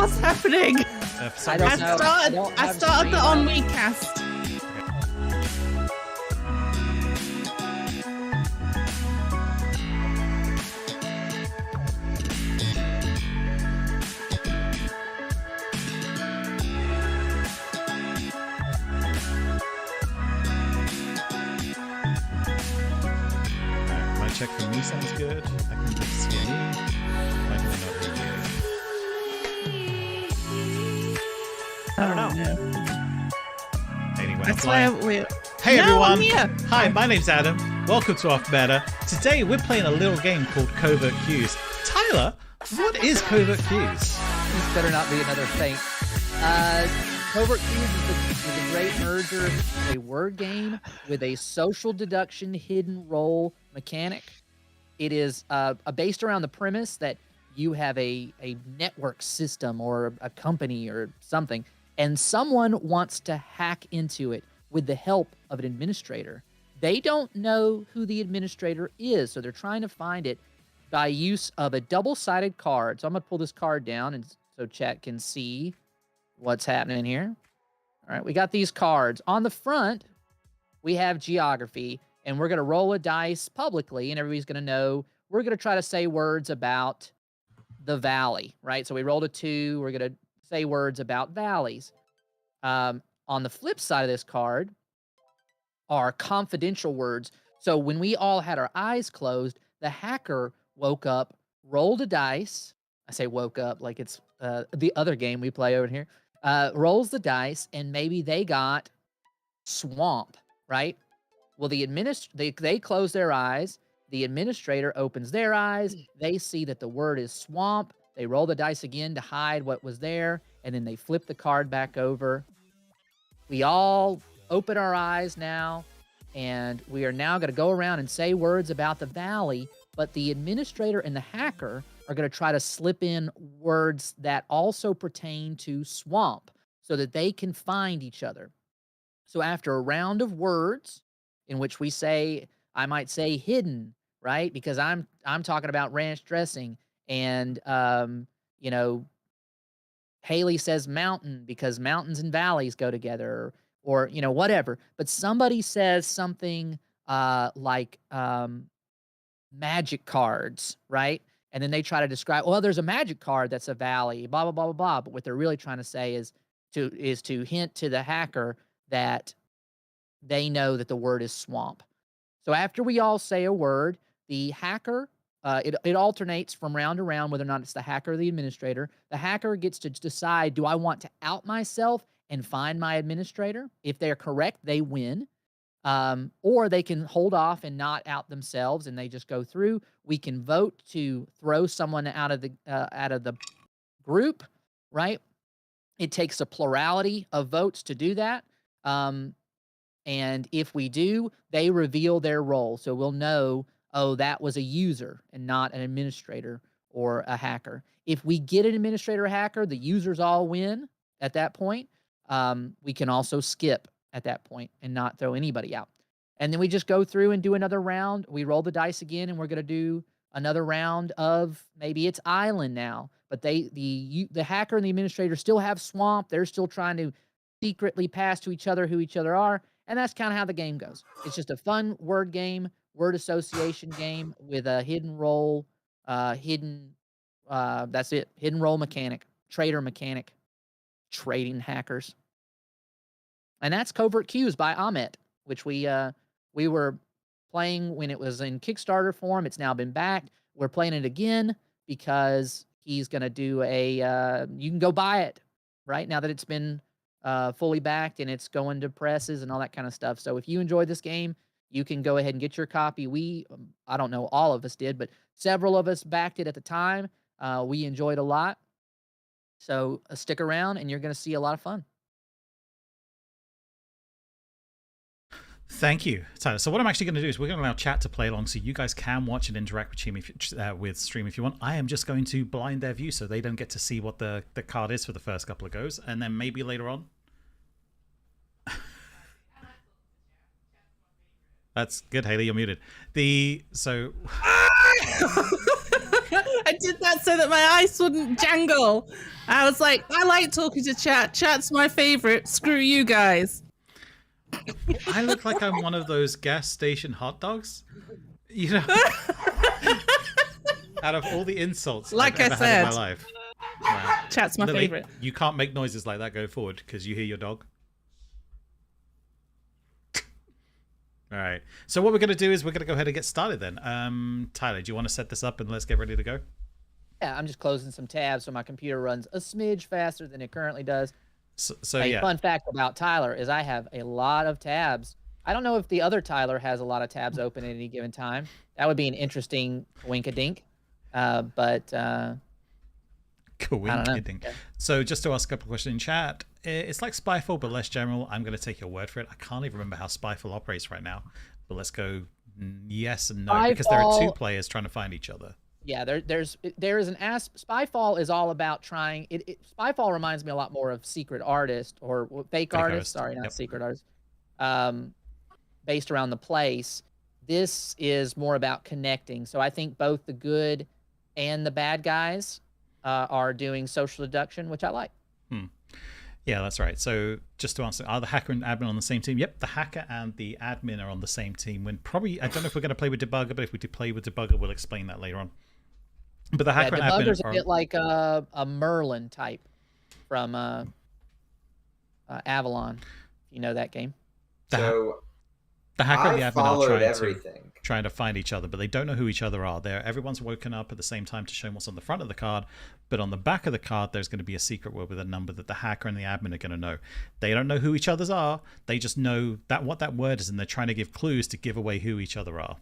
What's happening? I don't know. I started the on recast. Check for me sounds good. I can just see me. Why do I not hear you? I don't know. Anyway, That's why we're... Hey No, everyone! I'm here. Hi, my name's Adam. Welcome to Off Meta. Today we're playing a little game called Covert Cues. Tyler, what is Covert Cues? This better not be another feint. Covert Cues is a great merger of a word game with a social deduction hidden role mechanic. It is based around the premise that you have a network system or a company or something, and someone wants to hack into it with the help of an administrator. They don't know who the administrator is, so they're trying to find it by use of a double-sided card. So I'm going to pull this card down and so chat can see what's happening here. All right, we got these cards. On the front, we have geography, and we're going to roll a dice publicly, and everybody's going to know. We're going to try to say words about the valley, right? So we rolled a 2. We're going to say words about valleys. On the flip side of this card are confidential words. So when we all had our eyes closed, the hacker woke up, rolled a dice. I say woke up like it's the other game we play over here. Rolls the dice, and maybe they got swamp, right? Well, they close their eyes. The administrator opens their eyes. They see that the word is swamp. They roll the dice again to hide what was there, and then they flip the card back over. We all open our eyes now, and we are now going to go around and say words about the valley, but the administrator and the hacker are going to try to slip in words that also pertain to swamp so that they can find each other. So after a round of words in which we say, I might say hidden, right? Because I'm talking about ranch dressing, and you know, Hayley says mountain because mountains and valleys go together, or you know, whatever. But somebody says something like magic cards, right? And then they try to describe, well, there's a magic card that's a valley, blah, blah, blah, blah, blah. But what they're really trying to say is to hint to the hacker that they know that the word is swamp. So after we all say a word, the hacker, it alternates from round to round, whether or not it's the hacker or the administrator. The hacker gets to decide, do I want to out myself and find my administrator? If they're correct, they win. Or they can hold off and not out themselves, and they just go through. We can vote to throw someone out of the group, right? It takes a plurality of votes to do that. And if we do, they reveal their role. So we'll know, oh, that was a user and not an administrator or a hacker. If we get an administrator or hacker, the users all win at that point. We can also skip at that point and not throw anybody out. And then we just go through and do another round. We roll the dice again, and we're going to do another round of, maybe it's island now, but the hacker and the administrator still have swamp. They're still trying to secretly pass to each other who each other are. And that's kind of how the game goes. It's just a fun word game, word association game with a hidden role, that's it. Hidden role mechanic, trader mechanic, trading hackers. And that's Covert Cues by Ahmet, which we were playing when it was in Kickstarter form. It's now been backed. We're playing it again because he's going to do you can go buy it right now that it's been fully backed and it's going to presses and all that kind of stuff. So if you enjoy this game, you can go ahead and get your copy. I don't know, all of us did, but several of us backed it at the time. We enjoyed a lot. So stick around and you're going to see a lot of fun. Thank you, Tyler. So what I'm actually going to do is we're going to allow chat to play along so you guys can watch and interact with stream if you want. I am just going to blind their view so they don't get to see what the card is for the first couple of goes. And then maybe later on. That's good, Hayley. You're muted. I did that so that my eyes wouldn't jangle. I was like, I like talking to chat. Chat's my favorite. Screw you guys. I look like I'm one of those gas station hot dogs. You know, out of all the insults Like I've I ever had in my said. life. Wow. Chat's my Lily, favorite. you can't make noises like that going forward because you hear your dog. All right. So what we're going to do is we're going to go ahead and get started then. Tyler, do you want to set this up and let's get ready to go? Yeah, I'm just closing some tabs so my computer runs a smidge faster than it currently does. So A yeah. fun fact about Tyler is I have a lot of tabs. I don't know if the other Tyler has a lot of tabs open at any given time. That would be an interesting wink-a-dink. But Coinciding. Yeah. So just to ask a couple of questions in chat, it's like Spyfall but less general. I'm going to take your word for it. I can't even remember how Spyfall operates right now, but let's go yes and no because there are two players trying to find each other. Yeah, there is an Spyfall is all about trying. Spyfall reminds me a lot more of Secret Artist or Fake Artist. Sorry, not Secret Artist. Based around the place. This is more about connecting. So I think both the good and the bad guys are doing social deduction, which I like. Yeah, that's right. So just to answer, are the hacker and admin on the same team? Yep, the hacker and the admin are on the same team. When probably, I don't know if we're going to play with debugger, but if we do play with debugger, we'll explain that later on. But the hacker and admin debugger's a bit like a Merlin type from Avalon. If you know that game. The hacker and the admin are everything. trying to find each other, but they don't know who each other are. Everyone's woken up at the same time to show what's on the front of the card, but on the back of the card, there's going to be a secret word with a number that the hacker and the admin are going to know. They don't know who each other's are. They just know that what that word is, and they're trying to give clues to give away who each other are.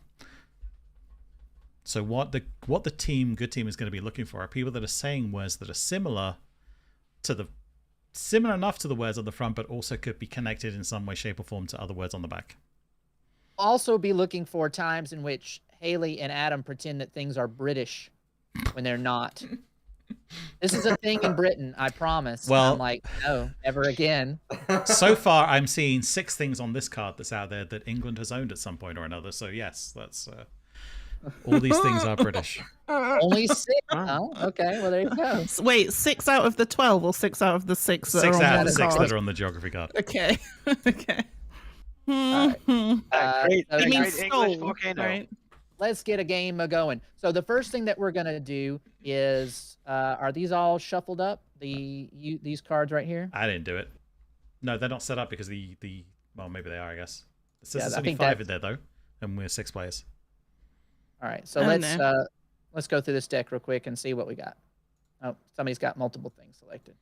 So what the good team is going to be looking for are people that are saying words that are similar enough to the words on the front, but also could be connected in some way, shape, or form to other words on the back. Also be looking for times in which Hayley and Adam pretend that things are British when they're not. This is a thing in Britain, I promise. Well, I'm like, no, never again. So far, I'm seeing 6 things on this card that's out there that England has owned at some point or another. So yes, that's all these things are British. Only 6, huh? Okay, well there you go. Wait, 6 out of the 12 or 6 out of the 6 that 6 are on out of the the 6 card? that are on the geography card. Okay. Okay. Right. Great, so You mean yeah, great English soul, volcano. right? let's get a game going. So the first thing that we're gonna do is, are these all shuffled up? These cards right here? I didn't do it. No, they're not set up because well, maybe they are, I guess. It says Yeah, there's I only think 5 in there though, and we're 6 players. All right, so Oh, let's go through this deck real quick and see what we got. Oh, somebody's got multiple things selected.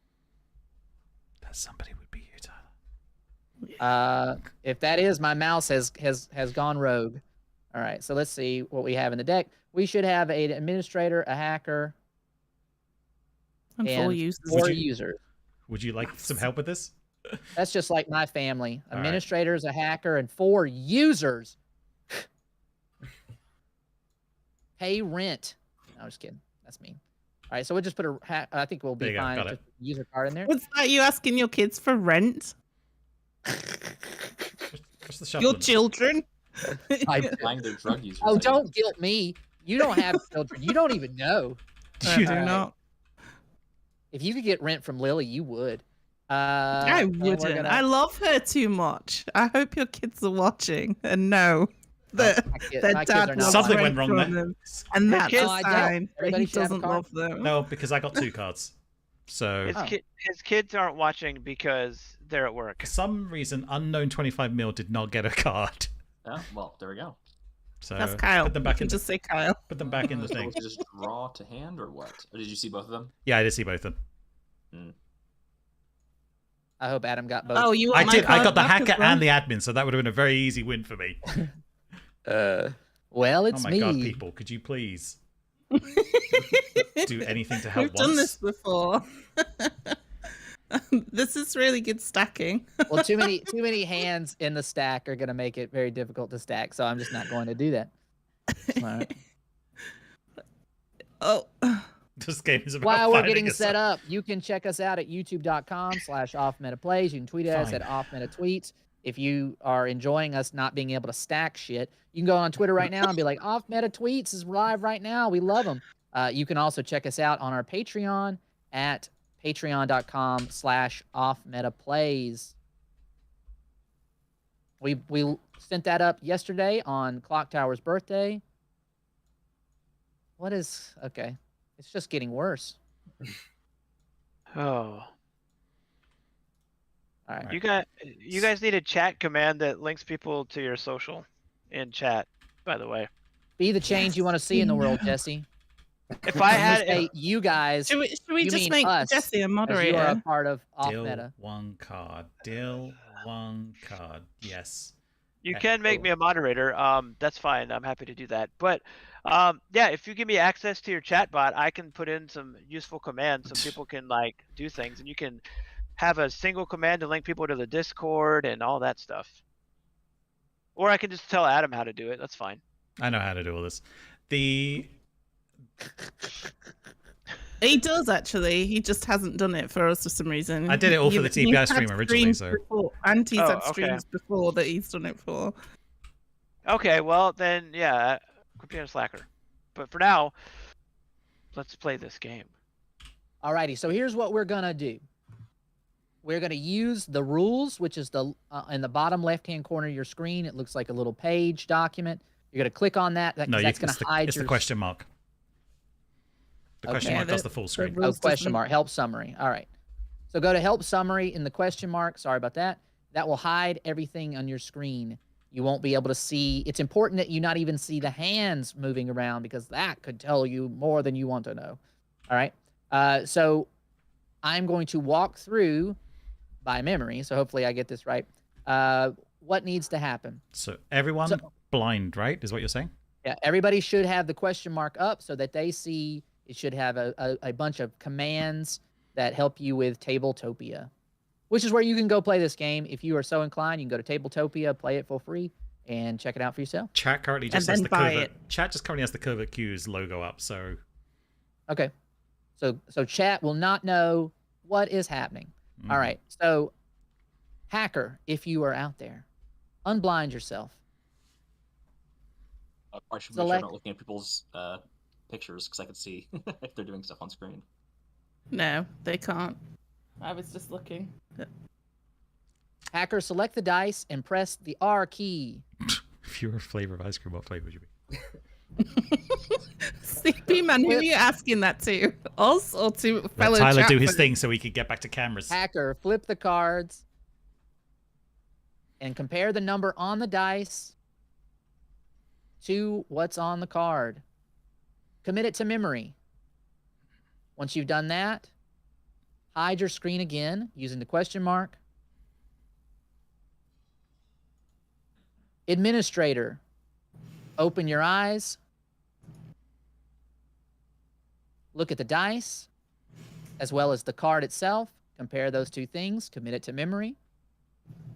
That somebody would be you, Tyler. If that is, my mouse has gone rogue. All right, so let's see what we have in the deck. We should have an administrator, a hacker, And 4 users. 4 users. Would you like some help with this? That's just like my family. All right. Administrators, a hacker, and 4 users. Pay rent. No, just kidding. That's mean. All right, so we'll just put I think we'll There be you go, fine. got Just it. user card in there. What's that? You asking your kids for rent? What's the shuffle? Your children? Buying their drug users. Oh, don't guilt me. You don't have children. You don't even know. I do not. If you could get rent from Lily, you would. I and we're wouldn't. gonna- I love her too much. I hope your kids are watching and know that My kid- their my kids are dad not wants Something rent went wrong from there. them. And that's kids- a No, I don't. sign that Everybody he should have a doesn't card. love them. No, because I got 2 cards. So His kids aren't watching because they're at work. for some reason, unknown 25 mil did not get a card. Oh, well, there we go. So That's Kyle. Put them back You in. just say Kyle. Put them back in the So thing. to just draw to hand or what? Or did you see both of them? Yeah, I did see both of them. I hope Adam got both. Oh, you I want my did. I card got the back as hacker well? and the admin, so that would have been a very easy win for me. Well, it's Oh my me. god, people, could you please do anything to help We've done this once? before. This is really good stacking. Well, too many hands in the stack are going to make it very difficult to stack, so I'm just not going to do that. All right. Oh, This game is about While we're finding getting us set up, you can check us out at youtube.com/offmetaplays. You can tweet at us Fine. at offmetatweets. If you are enjoying us not being able to stack shit, you can go on Twitter right now and be like, Off Meta Tweets is live right now. We love them. You can also check us out on our Patreon at patreon.com/offmetaplays. We sent that up yesterday on Clock Tower's birthday. Okay? It's just getting worse. Oh. All right. You guys need a chat command that links people to your social in chat, by the way. Be the change you want to see in the world, Jesse. If I When we had say you guys, Should we you just mean make us, Jesse a as you are a moderator? part of Off Deal Meta. one card. Deal one card. Yes. you can make me a moderator, that's fine. I'm happy to do that. But yeah, if you give me access to your chat bot, I can put in some useful commands so people can like do things, and you can have a single command to link people to the Discord and all that stuff. Or I can just tell Adam how to do it. That's fine. I know how to do all this. He does actually. He just hasn't done it for us for some reason. I did it all for the You've TPI stream had originally, streams so. before, and he's had okay. streams before that he's done it for. Okay, well then, yeah, computer slacker. But for now, let's play this game. Alrighty, so here's what we're gonna do. We're gonna use the rules, which is the in the bottom left-hand corner of your screen. It looks like a little page document. You're gonna click on that. No, That's gonna hide it's your the question mark. The question mark does the full screen. question mark. Help summary. All right. So go to help summary in the question mark. Sorry about that. That will hide everything on your screen. You won't be able to see. It's important that you not even see the hands moving around because that could tell you more than you want to know. All right. So I'm going to walk through by memory. So hopefully I get this right. What needs to happen? So everyone blind, right? Is what you're saying? Yeah. Everybody should have the question mark up so that they see. It should have a bunch of commands that help you with Tabletopia, which is where you can go play this game. If you are so inclined, you can go to Tabletopia, play it for free, and check it out for yourself. Chat currently just has the covert. Chat just currently has the Covert Q's logo up. So. Okay. So chat will not know what is happening. All right. So, hacker, if you are out there, unblind yourself. I should make sure I'm not looking at people's pictures because I can see if they're doing stuff on screen. No, they can't. I was just looking. Hacker, select the dice and press the R key. If you were a flavor of ice cream, what flavor would you be? CP man, who are you asking that to? Us or to fellow Let Tyler do chat his folk? thing so he can get back to cameras. Hacker, flip the cards and compare the number on the dice to what's on the card. Commit it to memory. Once you've done that, hide your screen again using the question mark. Administrator, open your eyes. Look at the dice, as well as the card itself. Compare those two things. Commit it to memory.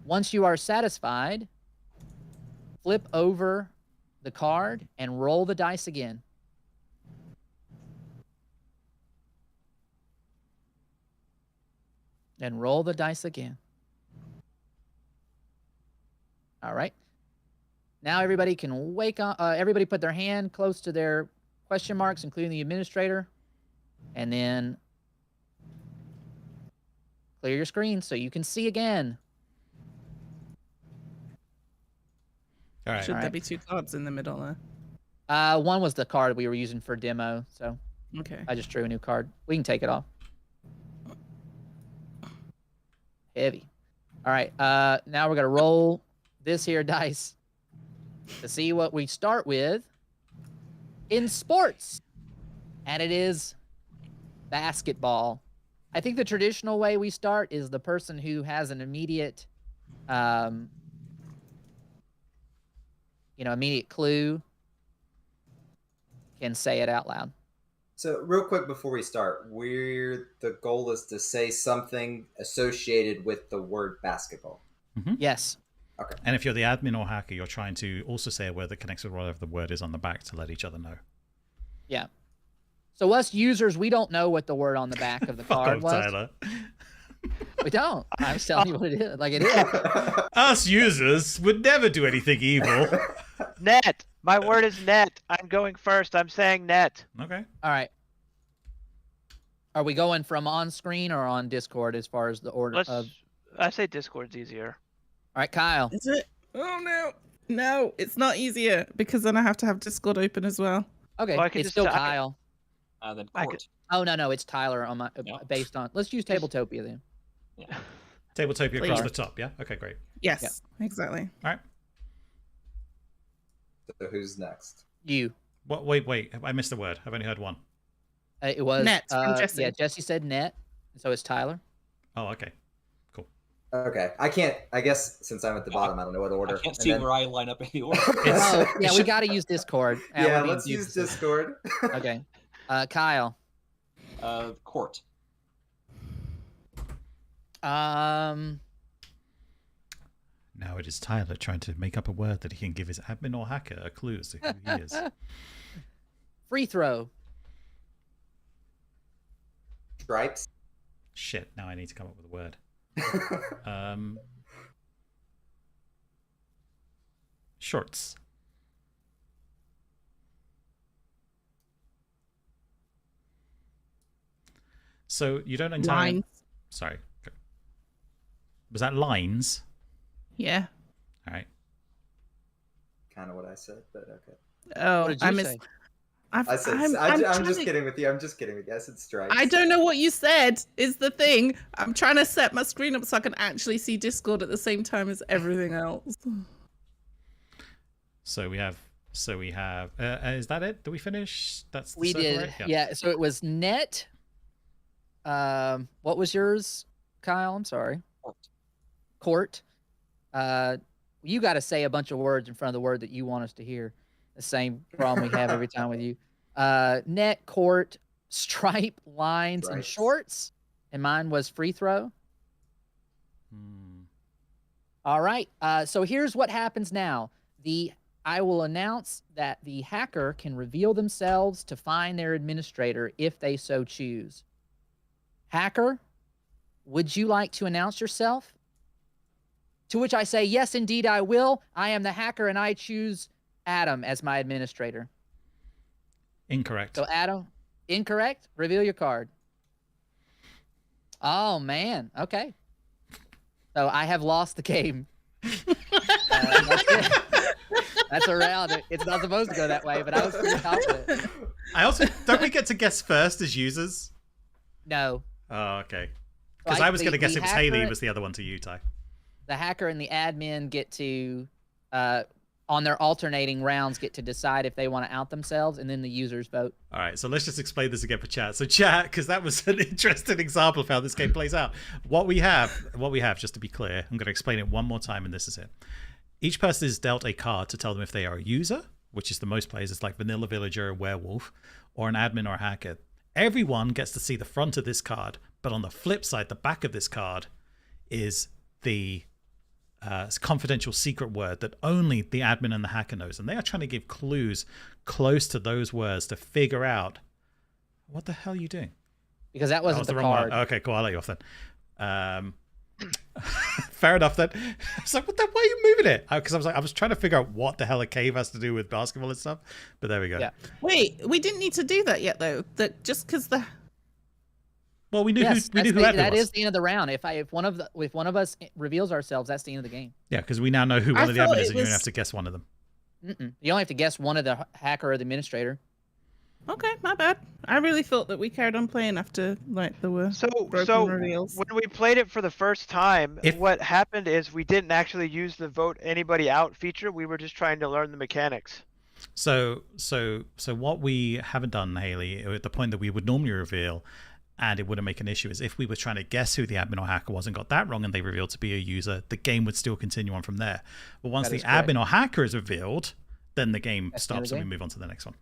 Once you are satisfied, flip over the card and roll the dice again. And roll the dice again. All right. Now everybody can wake up. Everybody put their hand close to their question marks, including the administrator. And then clear your screen so you can see again. All right. Should there be two cards in the middle there? One was the card we were using for demo, so Okay. I just drew a new card. We can take it off. Heavy. All right. Now we're gonna roll this here dice to see what we start with in sports, and it is basketball. I think the traditional way we start is the person who has an immediate, immediate clue can say it out loud. So real quick before we start, the goal is to say something associated with the word basketball. Mm-hmm. Yes. Okay. And if you're the admin or hacker, you're trying to also say a word that connects with whatever the word is on the back to let each other know. Yeah. So us users, we don't know what the word on the back of the card was. Tyler. We don't. I'm just telling you what it is. Like it is. Us users would never do anything evil. Net. My word is net. I'm going first. I'm saying net. Okay. All right. Are we going from on screen or on Discord as far as the order of? I say Discord's easier. All right, Kyle. Is it? Oh no. No, it's not easier because then I have to have Discord open as well. Okay, Well, I could it's just still I could- Kyle. Then I court. Oh no, it's Tyler on my Yep. based on. Let's use Tabletopia then. Yeah. Tabletopia across Please. the top, yeah? Okay, great. Yes, exactly. All right. So who's next? You. What? Wait. I missed a word. I've only heard one. It was Net from Jesse. Yeah, Jesse said net, so it's Tyler. Oh, okay. Okay, I can't. I guess since I'm at the bottom, I don't know what order. I can't And see then- where I line up in the order. Oh, yeah, we got to use Discord. Yeah, we're being let's use useless. Discord. Okay, Kyle. Court. Um, Now it is Tyler trying to make up a word that he can give his admin or hacker a clue as to who he is. free throw. Stripes. Shit, now I need to come up with a word. Shorts. So you don't entirely... Lines. Sorry. Was that lines? Yeah. All right. Kind of what I said, but okay. Oh, What did you I say? missed. I said. I'm trying just to- kidding with you. I'm just kidding with you. I said stripes. I don't know what you said is the thing. I'm trying to set my screen up so I can actually see Discord at the same time as everything else. So we have. Is that it? Did we finish? That's the We circle, did. right? Yeah. So it was net. What was yours, Kyle? I'm sorry. Court. You got to say a bunch of words in front of the word that you want us to hear. The same problem we have every time with you. Net, court, stripe, lines, and Stripes. shorts. And mine was free throw. Hmm. All right. So here's what happens now. I will announce that the hacker can reveal themselves to find their administrator if they so choose. Hacker, would you like to announce yourself? To which I say, yes, indeed, I will. I am the hacker, and I choose Adam as my administrator. Incorrect. So, Adam, incorrect. Reveal your card. Oh, man. Okay. So, I have lost the game. That's it. That's a round. It's not supposed to go that way, but I was pretty confident. I also don't we get to guess first as users? No. Oh, okay. Because Like, I was going to guess the it was Hayley hacker- was the other one to you, Ty. The hacker and the admin get to, on their alternating rounds, get to decide if they want to out themselves, and then the users vote. All right, so let's just explain this again for chat. So chat, because that was an interesting example of how this game plays out. What we have, just to be clear, I'm going to explain it one more time, and this is it. Each person is dealt a card to tell them if they are a user, which is the most players. It's like vanilla villager, werewolf, or an admin or a hacker. Everyone gets to see the front of this card, but on the flip side, the back of this card is the confidential secret word that only the admin and the hacker knows. And they are trying to give clues close to those words to figure out what the hell are you doing? Because that That wasn't was the the wrong card. one. Okay, cool. I'll let you off then. Fair enough then. I was like, what the, why are you moving it? Because I was trying to figure out what the hell a cave has to do with basketball and stuff. But there we go. Yeah. Wait, we didn't need to do that yet, though. That just because the Well, we knew Yes, who admin that was. is the end of the round. If one of us reveals ourselves, that's the end of the game. Yeah, because we now know who I one of the thought admin is, it and you don't was- have to guess one of them. You only have to guess one of the hacker or the administrator. okay, my bad. I really thought that we carried on playing after like there were So broken reveals. when we played it for the first time, If- what happened is we didn't actually use the vote anybody out feature. We were just trying to learn the mechanics. So what we haven't done, Hayley, at the point that we would normally reveal, and it wouldn't make an issue, is if we were trying to guess who the admin or hacker was and got that wrong and they revealed to be a user, the game would still continue on from there. But once That the is correct. admin or hacker is revealed, then the game That's the end of stops the and we game. move on to the next one.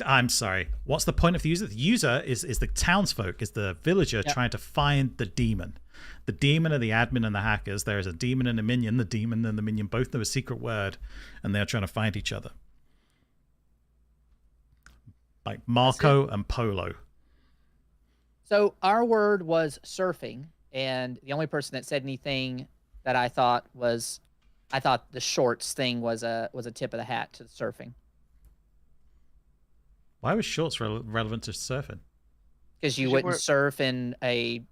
I'm sorry. What's the point of the user? The user is the townsfolk, is the villager Yep. trying to find the demon. The demon are the admin and the hackers. There is a demon and a minion. The demon and the minion both know a secret word, and they're trying to find each other. Like Marco and Polo. So our word was surfing, and the only person that said anything that I thought was I thought the shorts thing was a tip of the hat to surfing. Why was shorts relevant to surfing? Because you wouldn't surf in a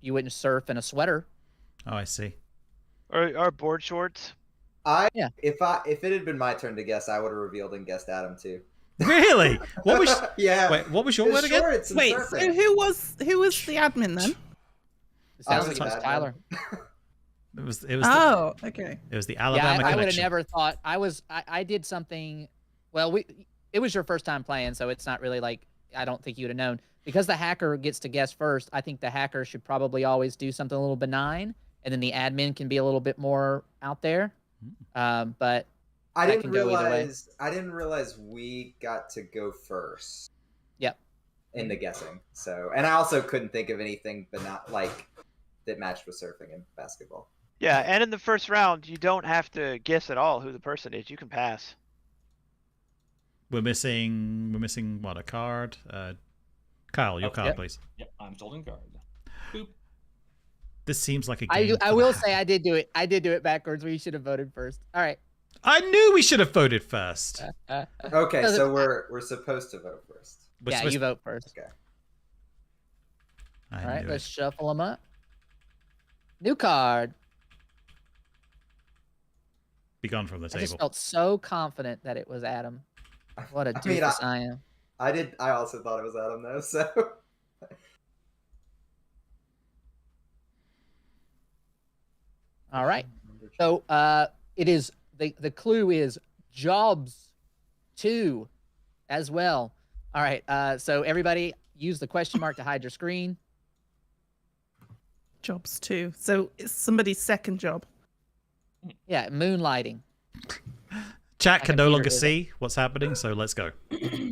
sweater. Oh, I see. Or board shorts. Yeah. If it had been my turn to guess, I would have revealed and guessed Adam too. Really? What was? Yeah. Wait, what was your word again? Shorts and Wait, so surfing. who was the admin then? It sounds was like it was bad, Tyler. It was. Oh, okay. It was the Yeah, Alabama I would have connection. never thought. I did something. Well, it was your first time playing, so it's not really like I don't think you would have known. Because the hacker gets to guess first, I think the hacker should probably always do something a little benign, and then the admin can be a little bit more out there. But I that didn't can go either way. realize we got to go first. Yep. In the guessing. So, and I also couldn't think of anything but not like that matched with surfing and basketball. Yeah, and in the first round, you don't have to guess at all who the person is. You can pass. We're missing what, a card? Kyle, your card, yep. please. Yep, I'm holding guard. Boop. This seems like a game. I will say I did do it. I did do it backwards. We should have voted first. All right. I knew we should have voted first. Okay, so we're supposed to vote first. We're You vote first. Okay. I All right, knew let's it. shuffle them up. New card. Be gone from the I just table. felt so confident that it was Adam. What a I mean, doofus I am. I also thought it was Adam though, so All right. So it is the clue is jobs 2 as well. All right. So everybody use the question mark to hide your screen. Jobs too. So it's somebody's second job. Yeah, moonlighting. Chat My can no computer longer is- see what's happening, so let's go.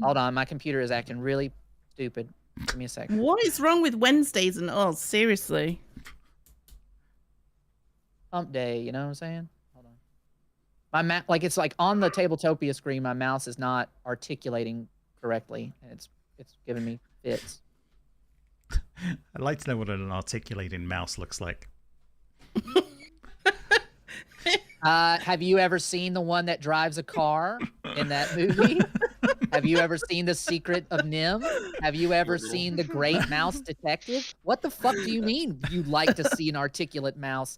Hold on, my computer is acting really stupid. Give me a second. What is wrong with Wednesdays and us? Seriously. Hump day, you know what I'm saying? Hold on. My like it's like on the Tabletopia screen, my mouse is not articulating correctly, and it's giving me fits. I'd like to know what an articulating mouse looks like. Have you ever seen the one that drives a car in that movie? Have you ever seen The Secret of Nim? Have you ever seen The Great Mouse Detective? What the fuck do you mean you'd like to see an articulate mouse?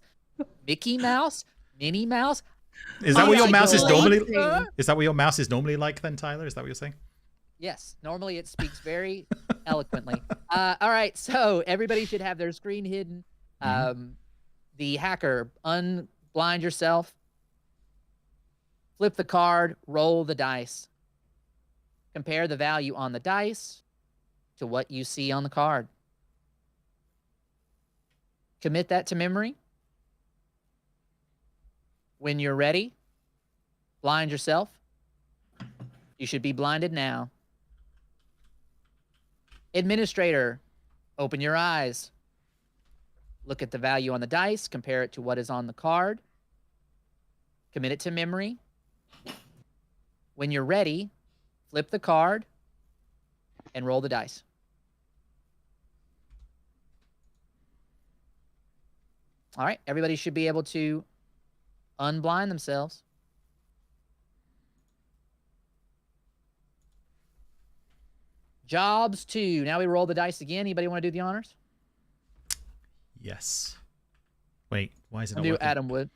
Mickey Mouse? Minnie Mouse? Is that what your mouse is normally? Articulating. Is that what your mouse is normally like then, Tyler? Is that what you're saying? Yes, normally it speaks very eloquently. All right, so everybody should have their screen hidden. The hacker, unblind yourself. Flip the card, roll the dice. Compare the value on the dice to what you see on the card. Commit that to memory. When you're ready, blind yourself. You should be blinded now. Administrator, open your eyes. Look at the value on the dice, compare it to what is on the card. Commit it to memory. When you're ready, flip the card and roll the dice. All right, everybody should be able to unblind themselves. Jobs 2. Now we roll the dice again. Anybody want to do the honors? Yes. Wait, why is it I'll not do working? Adam Wood.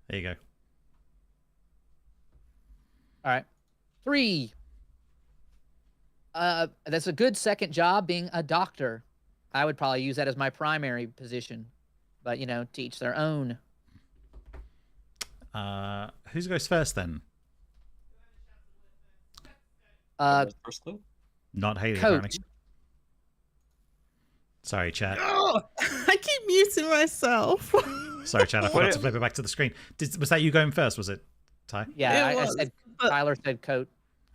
There you go. All right. 3. That's a good second job, being a doctor. I would probably use that as my primary position, but to each their own. Who goes first then? First clue. Not Hayley, Coach. apparently. Sorry, chat. Oh, I keep muting myself. Sorry, chat. I forgot to flip it back to the screen. Was that you going first? Was it, Ty? Yeah, It I was, said but- Tyler said coat.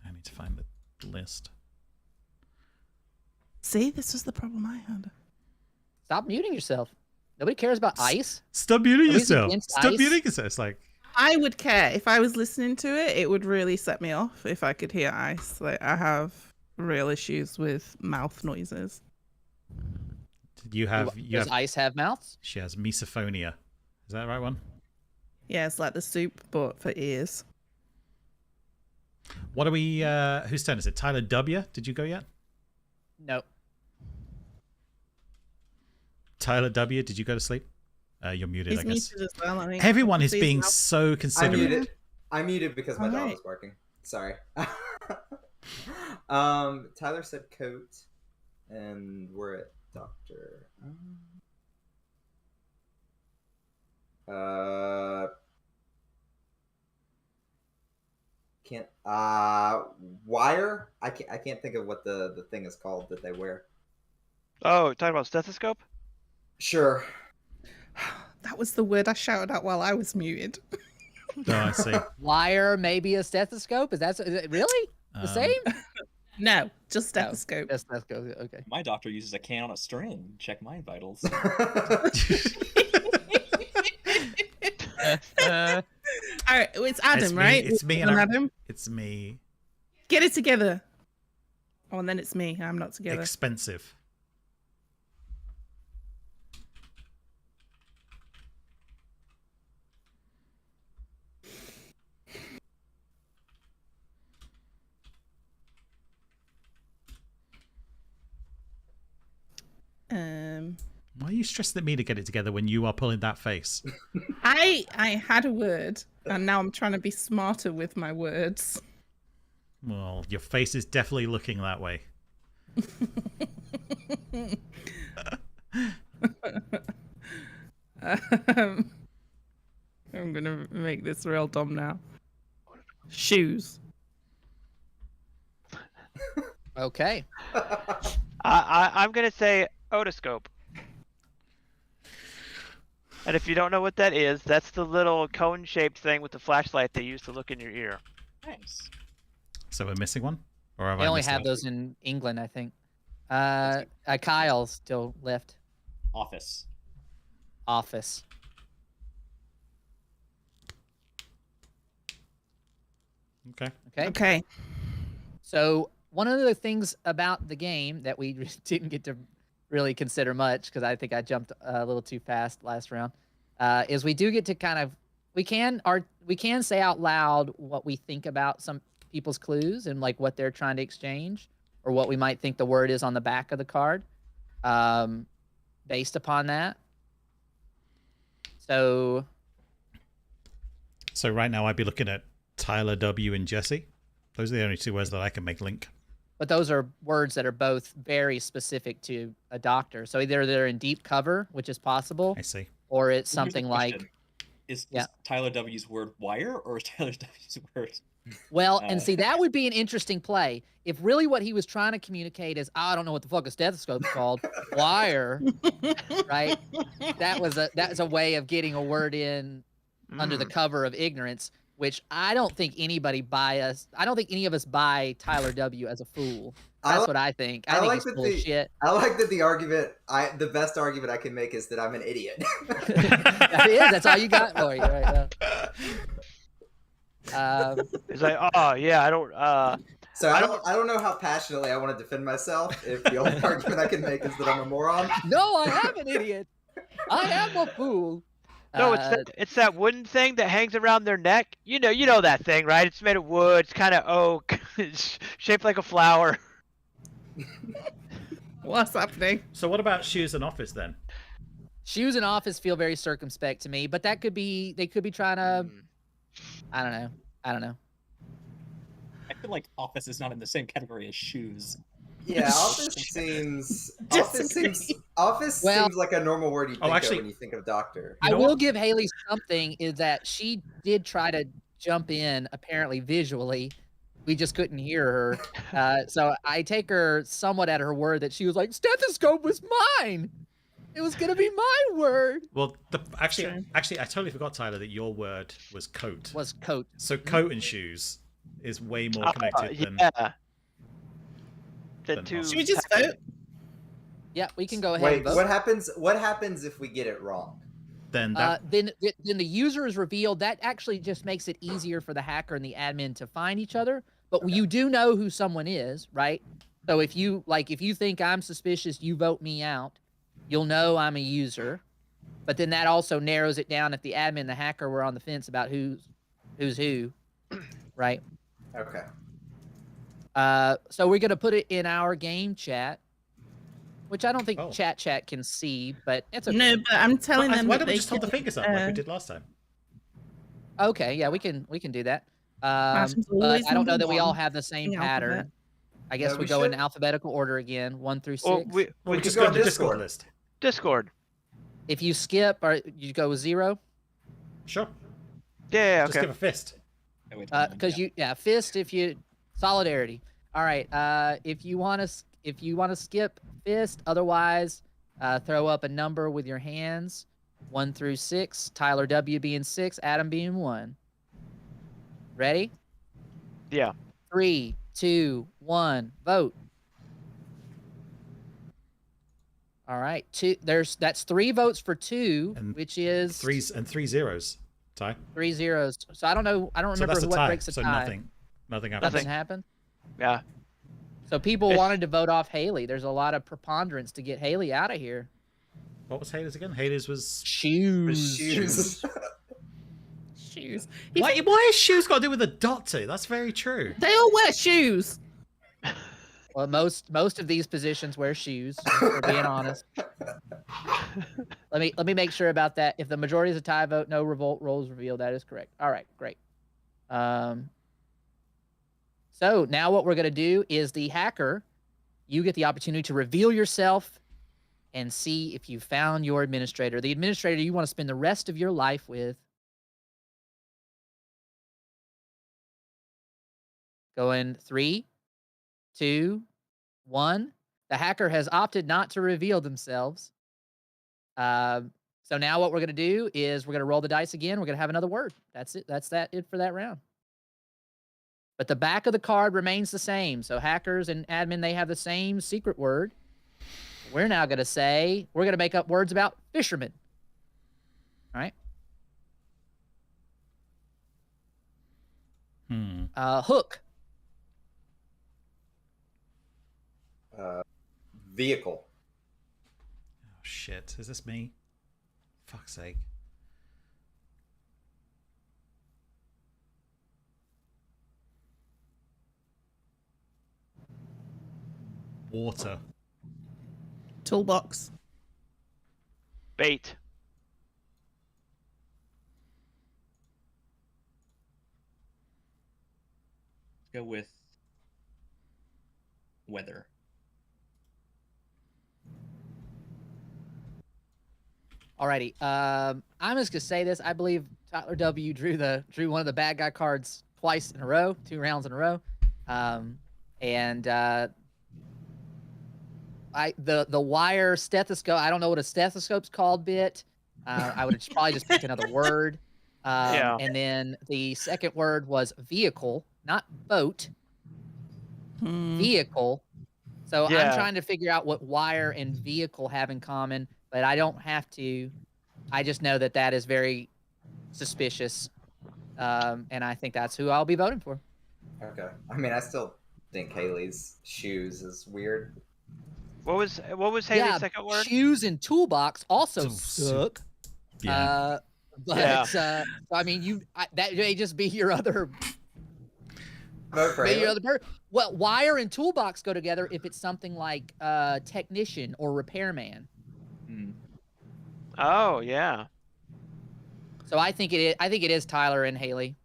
I need to find the list. See, this was the problem I had. Stop muting yourself. Nobody cares about ice. Stop muting Nobody's yourself. against Stop ice. muting yourself. It's like, I would care if I was listening to it. It would really set me off if I could hear ice. Like I have real issues with mouth noises. you have Does ice have mouths? she has misophonia. Is that the right one? Yeah, it's like the soup, but for ears. What are we? Whose turn is it? TylerW. Did you go yet? No. TylerW. Did you go to sleep? You're muted, He's I guess. muted as well, I think. Everyone is Please being help. so I considerate. muted. I muted because my dog Alright. was barking. Sorry. Tyler said coat, and we're at doctor. Can't wire. I can't think of what the thing is called that they wear. Oh, talking about stethoscope? Sure. That was the word I shouted out while I was muted. Oh, I see. Wire, maybe a stethoscope. Is it really the same? No, just No, stethoscope. just stethoscope. Okay. My doctor uses a can on a string to check my vitals. All right, it's Adam, It's me, right? it's me, and and Adam. It's me. Get it together. Oh, and then it's me. I'm not together. Expensive. Why are you stressing at me to get it together when you are pulling that face? I had a word, and now I'm trying to be smarter with my words. Well, your face is definitely looking that way. I'm gonna make this real dumb now. Shoes. Okay. I'm gonna say otoscope. And if you don't know what that is, that's the little cone-shaped thing with the flashlight they use to look in your ear. Nice. So we're missing one? Or have They I only missed have one? those in England, I think. Kyle still left. Office. Office. Okay. Okay. Okay. So one of the things about the game that we didn't get to really consider much, because I think I jumped a little too fast last round, is we do get to kind of we can say out loud what we think about some people's clues and like what they're trying to exchange or what we might think the word is on the back of the card, based upon that. So right now I'd be looking at TylerW and Jesse. Those are the only two words that I can make link. But those are words that are both very specific to a doctor. So either they're in deep cover, which is possible, I see. or it's Here's the something like, question. Is Yeah. TylerW's word wire or is TylerW's word? well, Uh. and see, that would be an interesting play. If really what he was trying to communicate is, I don't know what the fuck a stethoscope's called, wire, right? That's a way of getting a word in under the cover of ignorance, which I don't think anybody I don't think any of us buy TylerW as a fool. That's what I think. I think like he's that full of shit. I like that the best argument I can make is that I'm an idiot. That is. That's all you got for you right now. It's like, oh yeah, I don't. So I don't know how passionately I want to defend myself if the only argument I can make is that I'm a moron. No, I am an idiot. I am a fool. No, it's that wooden thing that hangs around their neck. You know that thing, right? It's made of wood. It's kind of oak. It's shaped like a flower. What's happening? So what about shoes and office then? Shoes and office feel very circumspect to me, but they could be trying to. I don't know. I feel like office is not in the same category as shoes. Yeah, office seems Well- like a normal word you think actually- of when you think of doctor. I know will what? give Hayley something is that she did try to jump in apparently visually. We just couldn't hear her. So I take her somewhat at her word that she was like, stethoscope was mine. It was going to be my word. Well, actually, Sure. I totally forgot, Tyler, that your word was coat. Was coat. So coat and shoes is way more connected than... Yeah. Than two. office. Should we just vote? Yeah, we can go ahead Wait, and vote. what happens if we get it wrong? Then that... Then the user is revealed. That actually just makes it easier for the hacker and the admin to find each other. But you do know who someone is, right? So if you think I'm suspicious, you vote me out. You'll know I'm a user. But then that also narrows it down if the admin and the hacker were on the fence about who's who, right? Okay. So we're gonna put it in our game chat, which I don't think Oh. chat can see, but it's okay. No, but I'm telling them Why that don't we they just hold the can, fingers up like we did last time? Okay, yeah, we can do that. Martin's But always I don't know number that we all one have the same in the alphabet. pattern. I guess No, we we go in should. alphabetical order again, 1 through 6. Well, we We could just go go on to the Discord Discord. list. Discord. If you skip, or you go with 0, Sure. Yeah, Just okay. give a fist. Oh, wait, hold on, because yeah. fist if you solidarity. All right, if you want to skip fist, otherwise throw up a number with your hands, 1 through 6. TylerW being 6, Adam being 1. Ready? Yeah. 3, 2, 1, vote. All right, that's 3 votes for 2, And which is 3 zeros. Ty. 3 zeros. So I don't know. I don't So remember that's a what tie. breaks a So tie. nothing happens. Nothing happened. Yeah. So people It's- wanted to vote off Hayley. There's a lot of preponderance to get Hayley out of here. What was Haley's again? Haley's was. Shoes. Shoes. Shoes. Why has shoes got to do with a dot to? That's very true. They all wear shoes. Well, most of these positions wear shoes. For being honest. Let me make sure about that. If the majority is a tie vote, no revolt rolls revealed. That is correct. All right, great. So now what we're gonna do is the hacker. You get the opportunity to reveal yourself and see if you found your administrator. The administrator you want to spend the rest of your life with. Going 3, 2, 1. The hacker has opted not to reveal themselves. So now what we're going to do is we're going to roll the dice again. We're going to have another word. That's it. That's it for that round. But the back of the card remains the same. So hackers and admin, they have the same secret word. We're now going to say, we're going to make up words about fishermen. All right. Hook. Vehicle. Oh shit! Is this me? Fuck's sake! Water. Toolbox. Bait. Go with weather. Alrighty. I'm just gonna say this. I believe TylerW drew one of the bad guy cards twice in a row, 2 rounds in a row, and the wire stethoscope. I don't know what a stethoscope's called. I would probably just pick another word. Yeah. And then the second word was vehicle, not boat. Vehicle. So Yeah. I'm trying to figure out what wire and vehicle have in common, but I don't have to. I just know that is very suspicious, and I think that's who I'll be voting for. Okay. I mean, I still think Haley's shoes is weird. What was Haley's second word? Shoes and toolbox also Suit. suck. Yeah. But I mean, that may just be your other. Vote for Maybe Haley. your other person. Well, wire and toolbox go together if it's something like technician or repairman. Oh yeah. So I think it is Tyler and Haley.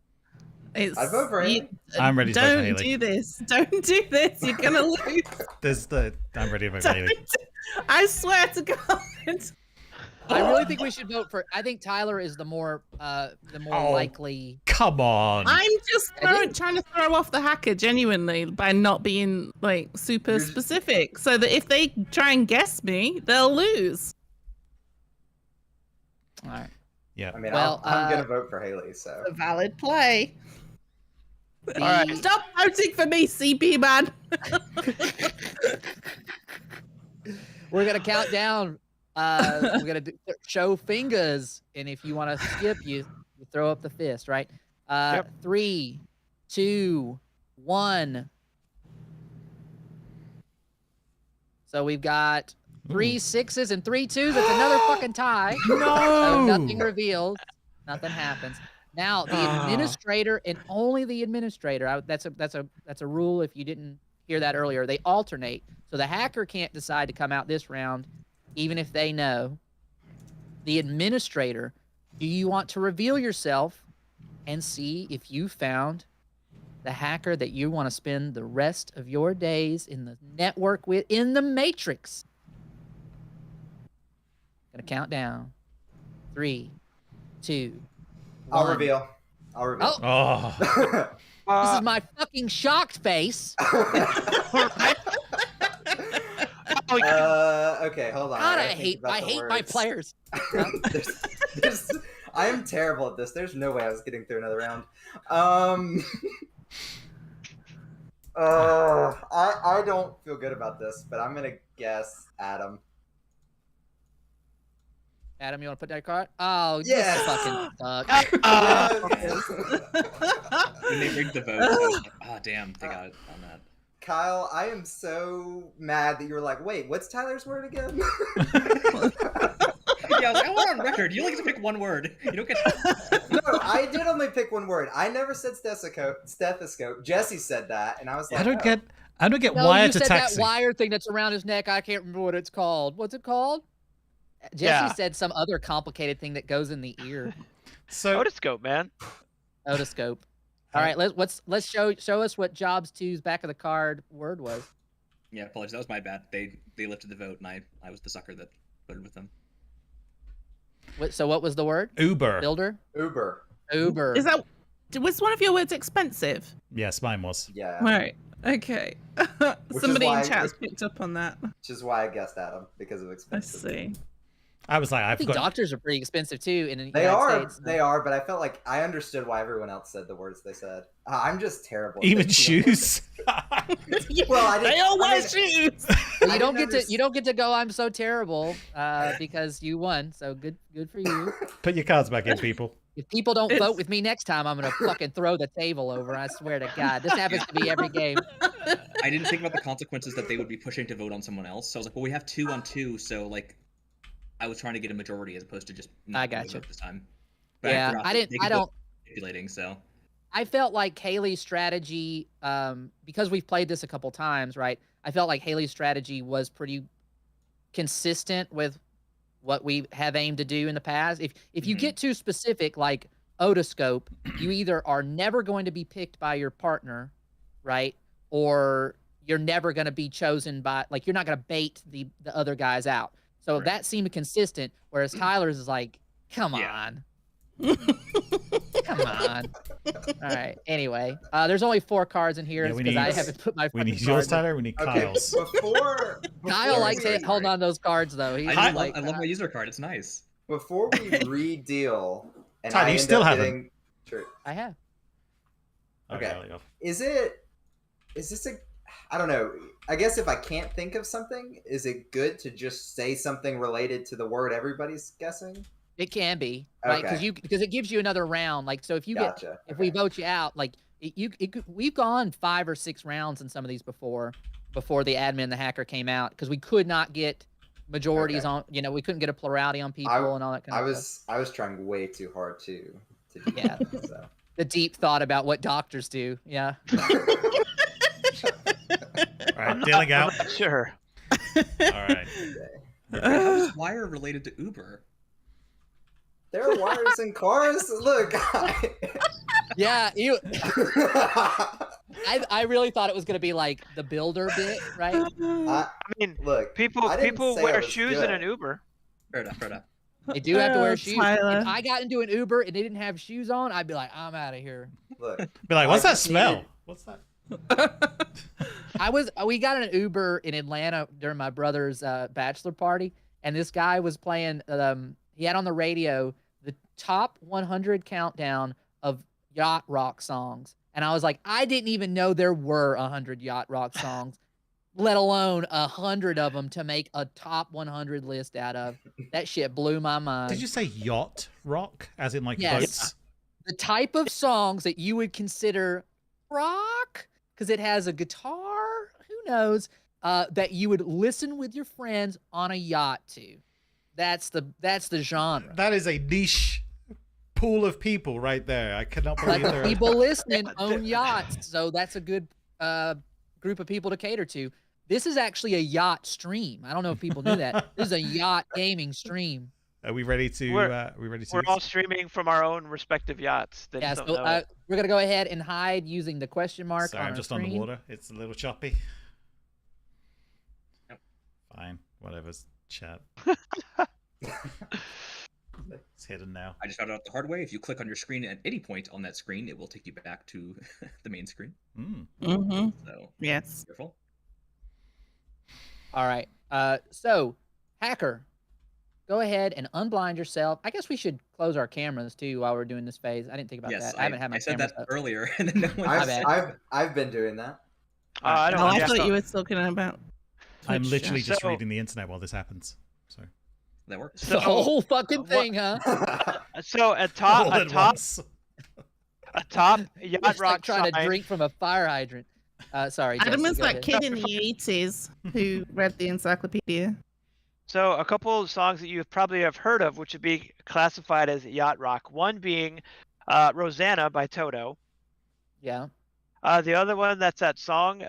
It's, I'd vote for Haley. I'm ready to vote for Don't Haley. do this. Don't do this. You're gonna lose. I'm ready to vote for Haley. I swear to God. I really think we should vote for. I think Tyler is the more likely. Come on. I'm just I do. trying to throw off the hacker genuinely by not being like super specific, so that if they try and guess me, they'll lose. All right. Yeah. I mean, Well, I'm gonna vote for Haley. So A valid play. The- All right. Stop voting for me, CP man. We're gonna count down. We're gonna show fingers, and if you want to skip, you throw up the fist. Right? 3, 2, 1. So we've got 3 6s and 3 2s. It's another fucking tie. No. So nothing reveals. Nothing happens. Now the administrator and only the administrator. That's a rule. If you didn't hear that earlier, they alternate. So the hacker can't decide to come out this round, even if they know. The administrator. Do you want to reveal yourself and see if you found the hacker that you want to spend the rest of your days in the network with, in the Matrix? Gonna count down. 3, 2, 1. I'll reveal. Oh, Oh. this is my fucking shocked face. Okay, hold on. God, gotta I think hate about the my words. players. I am terrible at this. There's no way I was getting through another round. I don't feel good about this, but I'm gonna guess Adam. Adam, you want to put that card? Oh, Yes! this fucking sucks. When they rigged the vote, I was like, oh damn, they got it on that. Kyle, I am so mad that you were like, wait, what's Tyler's word again? Yeah, I was like, I want on record. You only get to pick one word. You don't get to... No, I did only pick one word. I never said stethoscope. Jesse said that, and I was like, I don't get No, wire you to said taxi. that wire thing that's around his neck. I can't remember what it's called. What's it called? Jesse Yeah. said some other complicated thing that goes in the ear. So Otoscope, man. Otoscope. All right, let's show us what Jobs 2's back of the card word was. Yeah, apologies. That was my bad. They lifted the vote, and I was the sucker that voted with them. So what was the word? Uber. Builder? Uber. Uber. Was one of your words expensive? Yes, mine was. Yeah. Right. Okay. is Somebody in why- chat's picked up on that. Which is why I guessed Adam, because of I expensive. see. I was like, I I've think got. doctors are pretty expensive too in the They United are, States. they are, but I felt like I understood why everyone else said the words they said. I'm just terrible. at Even picking up shoes. Well, I didn't- They all I wear mean- shoes. Well, I you don't didn't get to you don't get to go. I'm so terrible because you won. So good for you. Put your cards back in, people. If people don't It's- vote with me next time, I'm gonna fucking throw the table over. I swear to God, this happens to be every game. I didn't think about the consequences that they would be pushing to vote on someone else. So I was like, well, we have 2 on 2, so like, I was trying to get a majority as opposed to just not I getting gotcha. a vote this time. Yeah, forgot I that didn't. they I could vote don't. manipulating. So I felt like Hayley's strategy, because we've played this a couple times, right? I felt like Hayley's strategy was pretty consistent with what we have aimed to do in the past. If you Mhm. get too specific, like otoscope, you either are never going to be picked by your partner, right? Or you're never going to be chosen by, like, you're not going to bait the other guys out. So Right. that seemed consistent, whereas Tyler's is like, come Yeah. on. Come on. All right. Anyway, there's only 4 cards in here Yeah, we because I need- haven't put my. We fucking need yours, cards in. Tyler. We need Okay, Kyle's. before Kyle likes we- it. Hold on those cards though. He's I like, love my user card. It's nice. Before we redeal, and Tyler, I you end still up haven't. getting... True. I have. Okay. there we go. Is this a... I don't know. I guess if I can't think of something, is it good to just say something related to the word everybody's guessing? It can be right Okay. because it gives you another round. Like so, if you get Gotcha. if we vote you out, like we've gone 5 or 6 rounds in some of these before the admin and the hacker came out because we could not get majorities Okay. on. You know, we couldn't get a plurality on people and all that kind I of stuff. was trying way too hard to do Yeah. that, so. The deep thought about what doctors do. Yeah. All right, dealing out. Sure. All right. How is wire related to Uber? There are wires in cars. Look. Yeah. I really thought it was gonna be like the builder bit, right? I mean, Look, people I didn't say I wear was shoes good. in an Uber. Fair enough. Fair enough. They do have to wear Oh, shoes. Tyler. If I got into an Uber and they didn't have shoes on, I'd be like, I'm out of here. Look. Be like, what's I that just smell? needed- What's that? We got an Uber in Atlanta during my brother's bachelor party, and this guy was playing. He had on the radio the top 100 countdown of yacht rock songs, and I was like, I didn't even know there were 100 yacht rock songs, let alone 100 of them to make a top 100 list out of. That shit blew my mind. Did you say yacht rock, as in like Yes. boats? The type of songs that you would consider rock because it has a guitar, who knows, that you would listen with your friends on a yacht to. That's the genre. That is a niche pool of people right there. I cannot believe But there the are. people listening own yachts, so that's a good group of people to cater to. This is actually a yacht stream. I don't know if people knew that. This is a yacht gaming stream. Are we ready to? We're all streaming from our own respective yachts. They Yeah, just so don't know it. we're gonna go ahead and hide using the question mark Sorry, on I'm our just screen. on the water. It's a little choppy. Yep. Fine, whatever's chat. It's hidden now. I just found out the hard way. If you click on your screen at any point on that screen, it will take you back to the main screen. Mm-hmm. So Yes. careful. All right. So, Hacker, go ahead and unblind yourself. I guess we should close our cameras too while we're doing this phase. I didn't think about Yes, that. I haven't had my I said cameras that up. earlier, and then no one. My bad. I've been doing that. I don't. Oh, I yeah, thought so- you were talking about. I'm Twitch literally chat. just So- reading the internet while this happens. So That works. The whole fucking what- thing, huh? So a all at top once. yacht It's rock like trying to sign. drink from a fire hydrant. Sorry, Adam Jesse, was go that ahead. kid in the 80s who read the encyclopedia. So a couple of songs that you probably have heard of, which would be classified as yacht rock. One being Rosanna by Toto. Yeah. The other one, that's that song,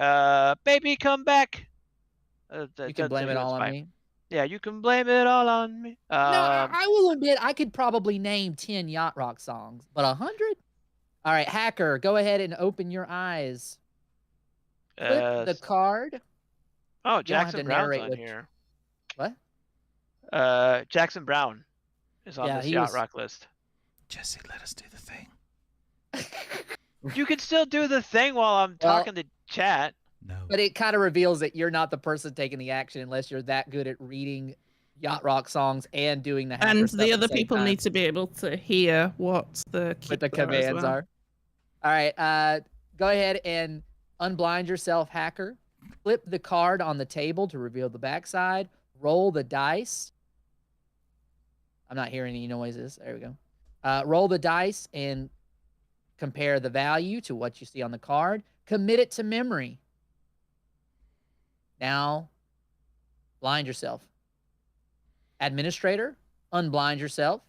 Baby Come Back. You can blame it all on me. Yeah, you can blame it all on me. No, I will admit I could probably name 10 yacht rock songs, but 100? All right, Hacker, go ahead and open your eyes. Flip the card. Oh, You don't have Jackson to Brown's narrate on what- here. What? Jackson Brown is on Yeah, this he yacht was- rock list. Jesse, let us do the thing. You can still do the thing while I'm Well- talking to chat. No. But it kind of reveals that you're not the person taking the action unless you're that good at reading yacht rock songs and doing the hacker And stuff the at other same people time. need to be able to hear what the What the keys are as commands well. are. All right, go ahead and unblind yourself, Hacker. Flip the card on the table to reveal the backside. Roll the dice. I'm not hearing any noises. There we go. Roll the dice and compare the value to what you see on the card. Commit it to memory. Now, blind yourself. Administrator, unblind yourself.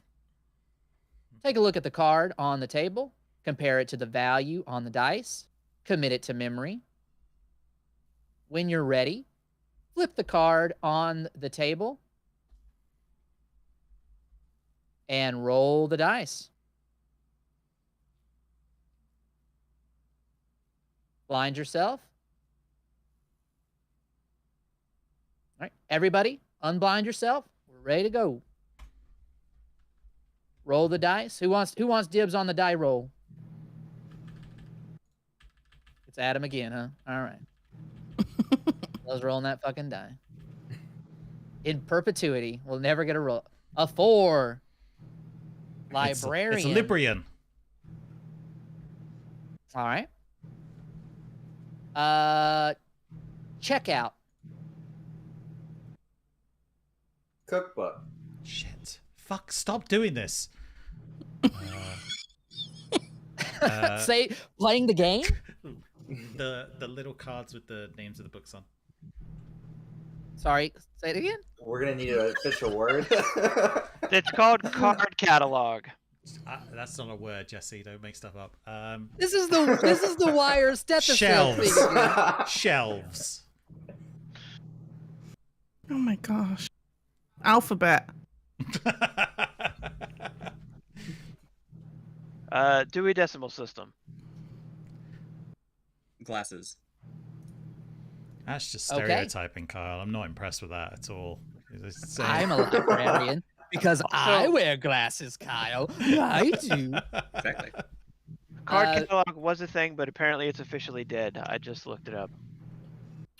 Take a look at the card on the table. Compare it to the value on the dice. Commit it to memory. When you're ready, flip the card on the table and roll the dice. Blind yourself. All right, everybody, unblind yourself. We're ready to go. Roll the dice. Who wants dibs on the die roll? It's Adam again, huh? All right. Loves rolling that fucking die. In perpetuity, we'll never get a roll. A 4. Librarian. It's a Librian. All right. Checkout. Cookbook. Shit. Fuck, stop doing this. Say playing the game. The little cards with the names of the books on. Sorry, say it again. We're gonna need an official word. It's called card catalog. That's not a word, Jesse. Don't make stuff up. This is the wire stethoscope Shelves. thing again. Shelves. Oh my gosh. Alphabet. Dewey Decimal System. Glasses. That's just Okay. stereotyping, Kyle. I'm not impressed with that at all. It's saying- I'm a librarian because I wear glasses, Kyle. I do. Exactly. Card Uh, catalog was a thing, but apparently it's officially dead. I just looked it up.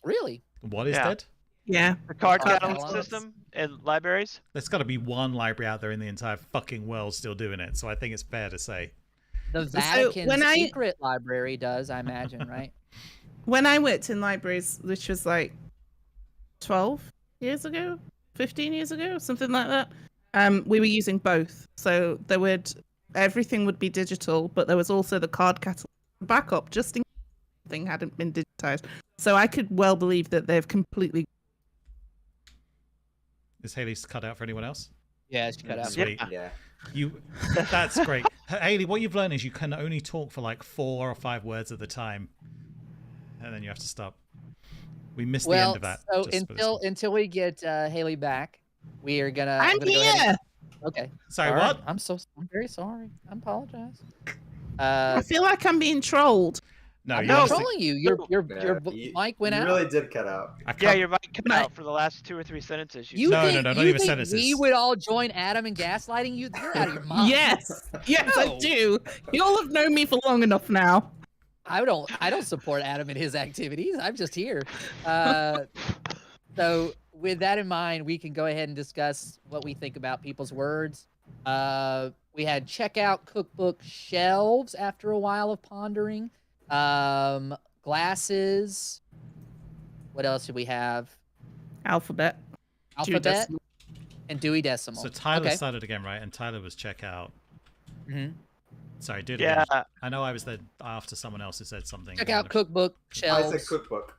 Really? What is Yeah. that? Yeah. The card Card catalog catalogs. system in libraries. There's got to be one library out there in the entire fucking world still doing it. So I think it's fair to say. The Vatican when I- secret library does, I imagine, right? When I worked in libraries, which was like 12 years ago, 15 years ago, something like that, we were using both. So everything would be digital, but there was also the card catalog backup just in thing hadn't been digitized. So I could well believe that they've completely. Is Haley's cut out for anyone else? Yeah, it's cut out. Sweet. Yeah. That's great. Hayley, what you've learned is you can only talk for like 4 or 5 words at a time, and then you have to stop. We missed the end of that. So just for this one. until we get Hayley back, we are gonna. I'm gonna here. Go ahead okay. Sorry, All right. what? I'm very sorry. I apologize. I feel like I'm being trolled. No, I'm you not honestly- trolling you. Your You- mic went you out. really did cut out. I Yeah, can't- your mic cut No. out for the last 2 or 3 sentences. You No, think, no, not you even think sentences. we would all join Adam in gaslighting you? You're out of your mind. Yes, yes, I No. do. You all have known me for long enough now. I don't support Adam in his activities. I'm just here. So with that in mind, we can go ahead and discuss what we think about people's words. We had checkout, cookbook, shelves after a while of pondering. Glasses. What else did we have? Alphabet. Alphabet Decimal. and Dewey Decimal. So Tyler Okay. started again, right? And Tyler was check out. Mhm. Sorry, do it Yeah. again. I know I was there after someone else who said something. Checkout, cookbook, I shelves. said cookbook.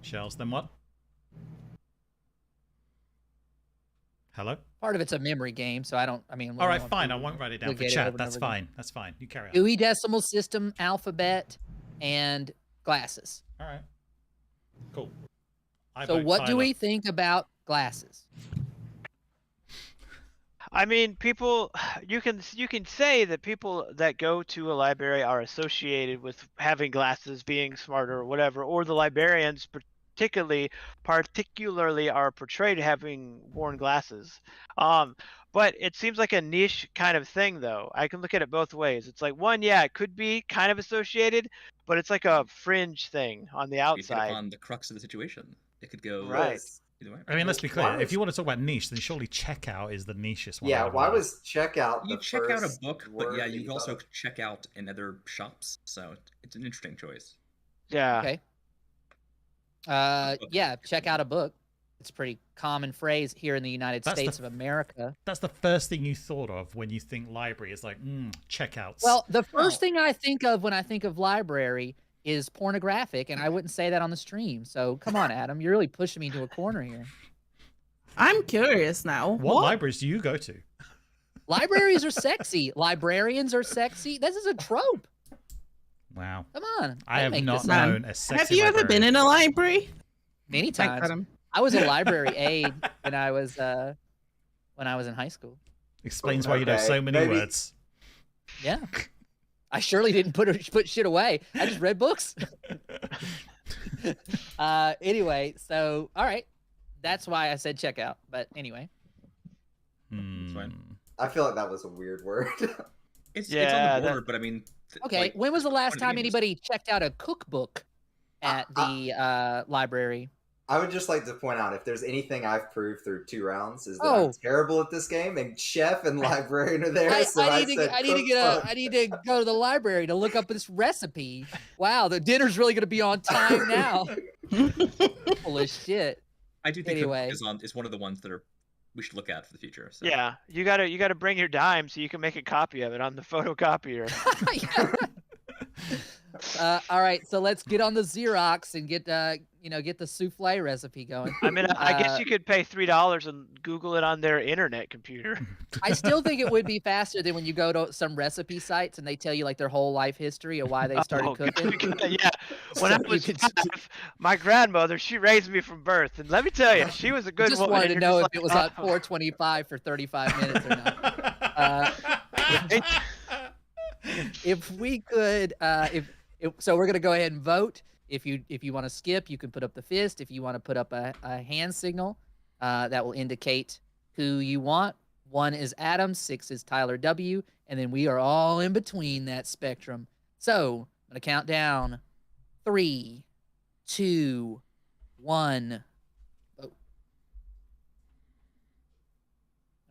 Shells. Then what? Hello? Part of it's a memory game, so I mean. All right, fine. I won't write it down We'll for get it chat. over and That's over again. fine. That's fine. You carry on. Dewey Decimal System, alphabet, and glasses. All right. Cool. I So vote what do Tyler. we think about glasses? I mean, people. You can say that people that go to a library are associated with having glasses, being smarter, or whatever, or the librarians particularly are portrayed having worn glasses. But it seems like a niche kind of thing, though. I can look at it both ways. It's like one, yeah, it could be kind of associated, but it's like a fringe thing on the You hit outside. upon the crux of the situation. It could go Right. either way. I mean, let's be clear. Why If was- you want to talk about niche, then surely checkout is the nichest one. Yeah, out of why all. was checkout You the check out a first book, but word yeah, that you can thought also of? check out in other shops. So it's an interesting choice. Yeah. Okay. Yeah, check out a book. It's a pretty common phrase here in the United That's the- States of America. That's the first thing you thought of when you think library. Is like, checkouts. Well, the first Oh. thing I think of when I think of library is pornographic, and I wouldn't say that on the stream. So come on, Adam, you're really pushing me into a corner here. I'm curious now. what libraries do you go to? Libraries are sexy. Librarians are sexy. This is a trope. Wow. Come on. I Don't have make not this up. known a sexy Have you ever librarian. been in a library? Many Thank times. Adam. I was a library aide when I was in high school. Explains why you know Okay, so many maybe- words. Yeah. I surely didn't put shit away. I just read books. Anyway, so all right. That's why I said checkout. But anyway. fine. I feel like that was a weird word. It's on Yeah, the that- border, but I mean. Okay. like, When was the last point of time the game is- anybody checked out a cookbook at the library? I would just like to point out, if there's anything I've proved through 2 rounds, is that Oh. I'm terrible at this game, and chef and librarian are there. I said need to go to the library to look up this recipe. Wow, the dinner's really gonna be on time now. Full of shit. I do think Anyway. is one of the ones that we should look at for the future. So. Yeah, you gotta bring your dime so you can make a copy of it on the photocopier. All right, so let's get on the Xerox and get the souffle recipe going. I mean, I guess you could pay $3 and Google it on their internet computer. I still think it would be faster than when you go to some recipe sites and they tell you like their whole life history of why they started Oh, cooking. yeah, when I So you was could- 5, my grandmother, she raised me from birth, and let me tell you, she was a good Just woman. wanted to and know you're if just it was like, on 425 for 35 minutes or not. If we could, so we're gonna go ahead and vote. If you want to skip, you can put up the fist. If you want to put up a hand signal, that will indicate who you want. 1 is Adam, 6 is TylerW, and then we are all in between that spectrum. So I'm gonna count down. 3, 2, 1. Vote.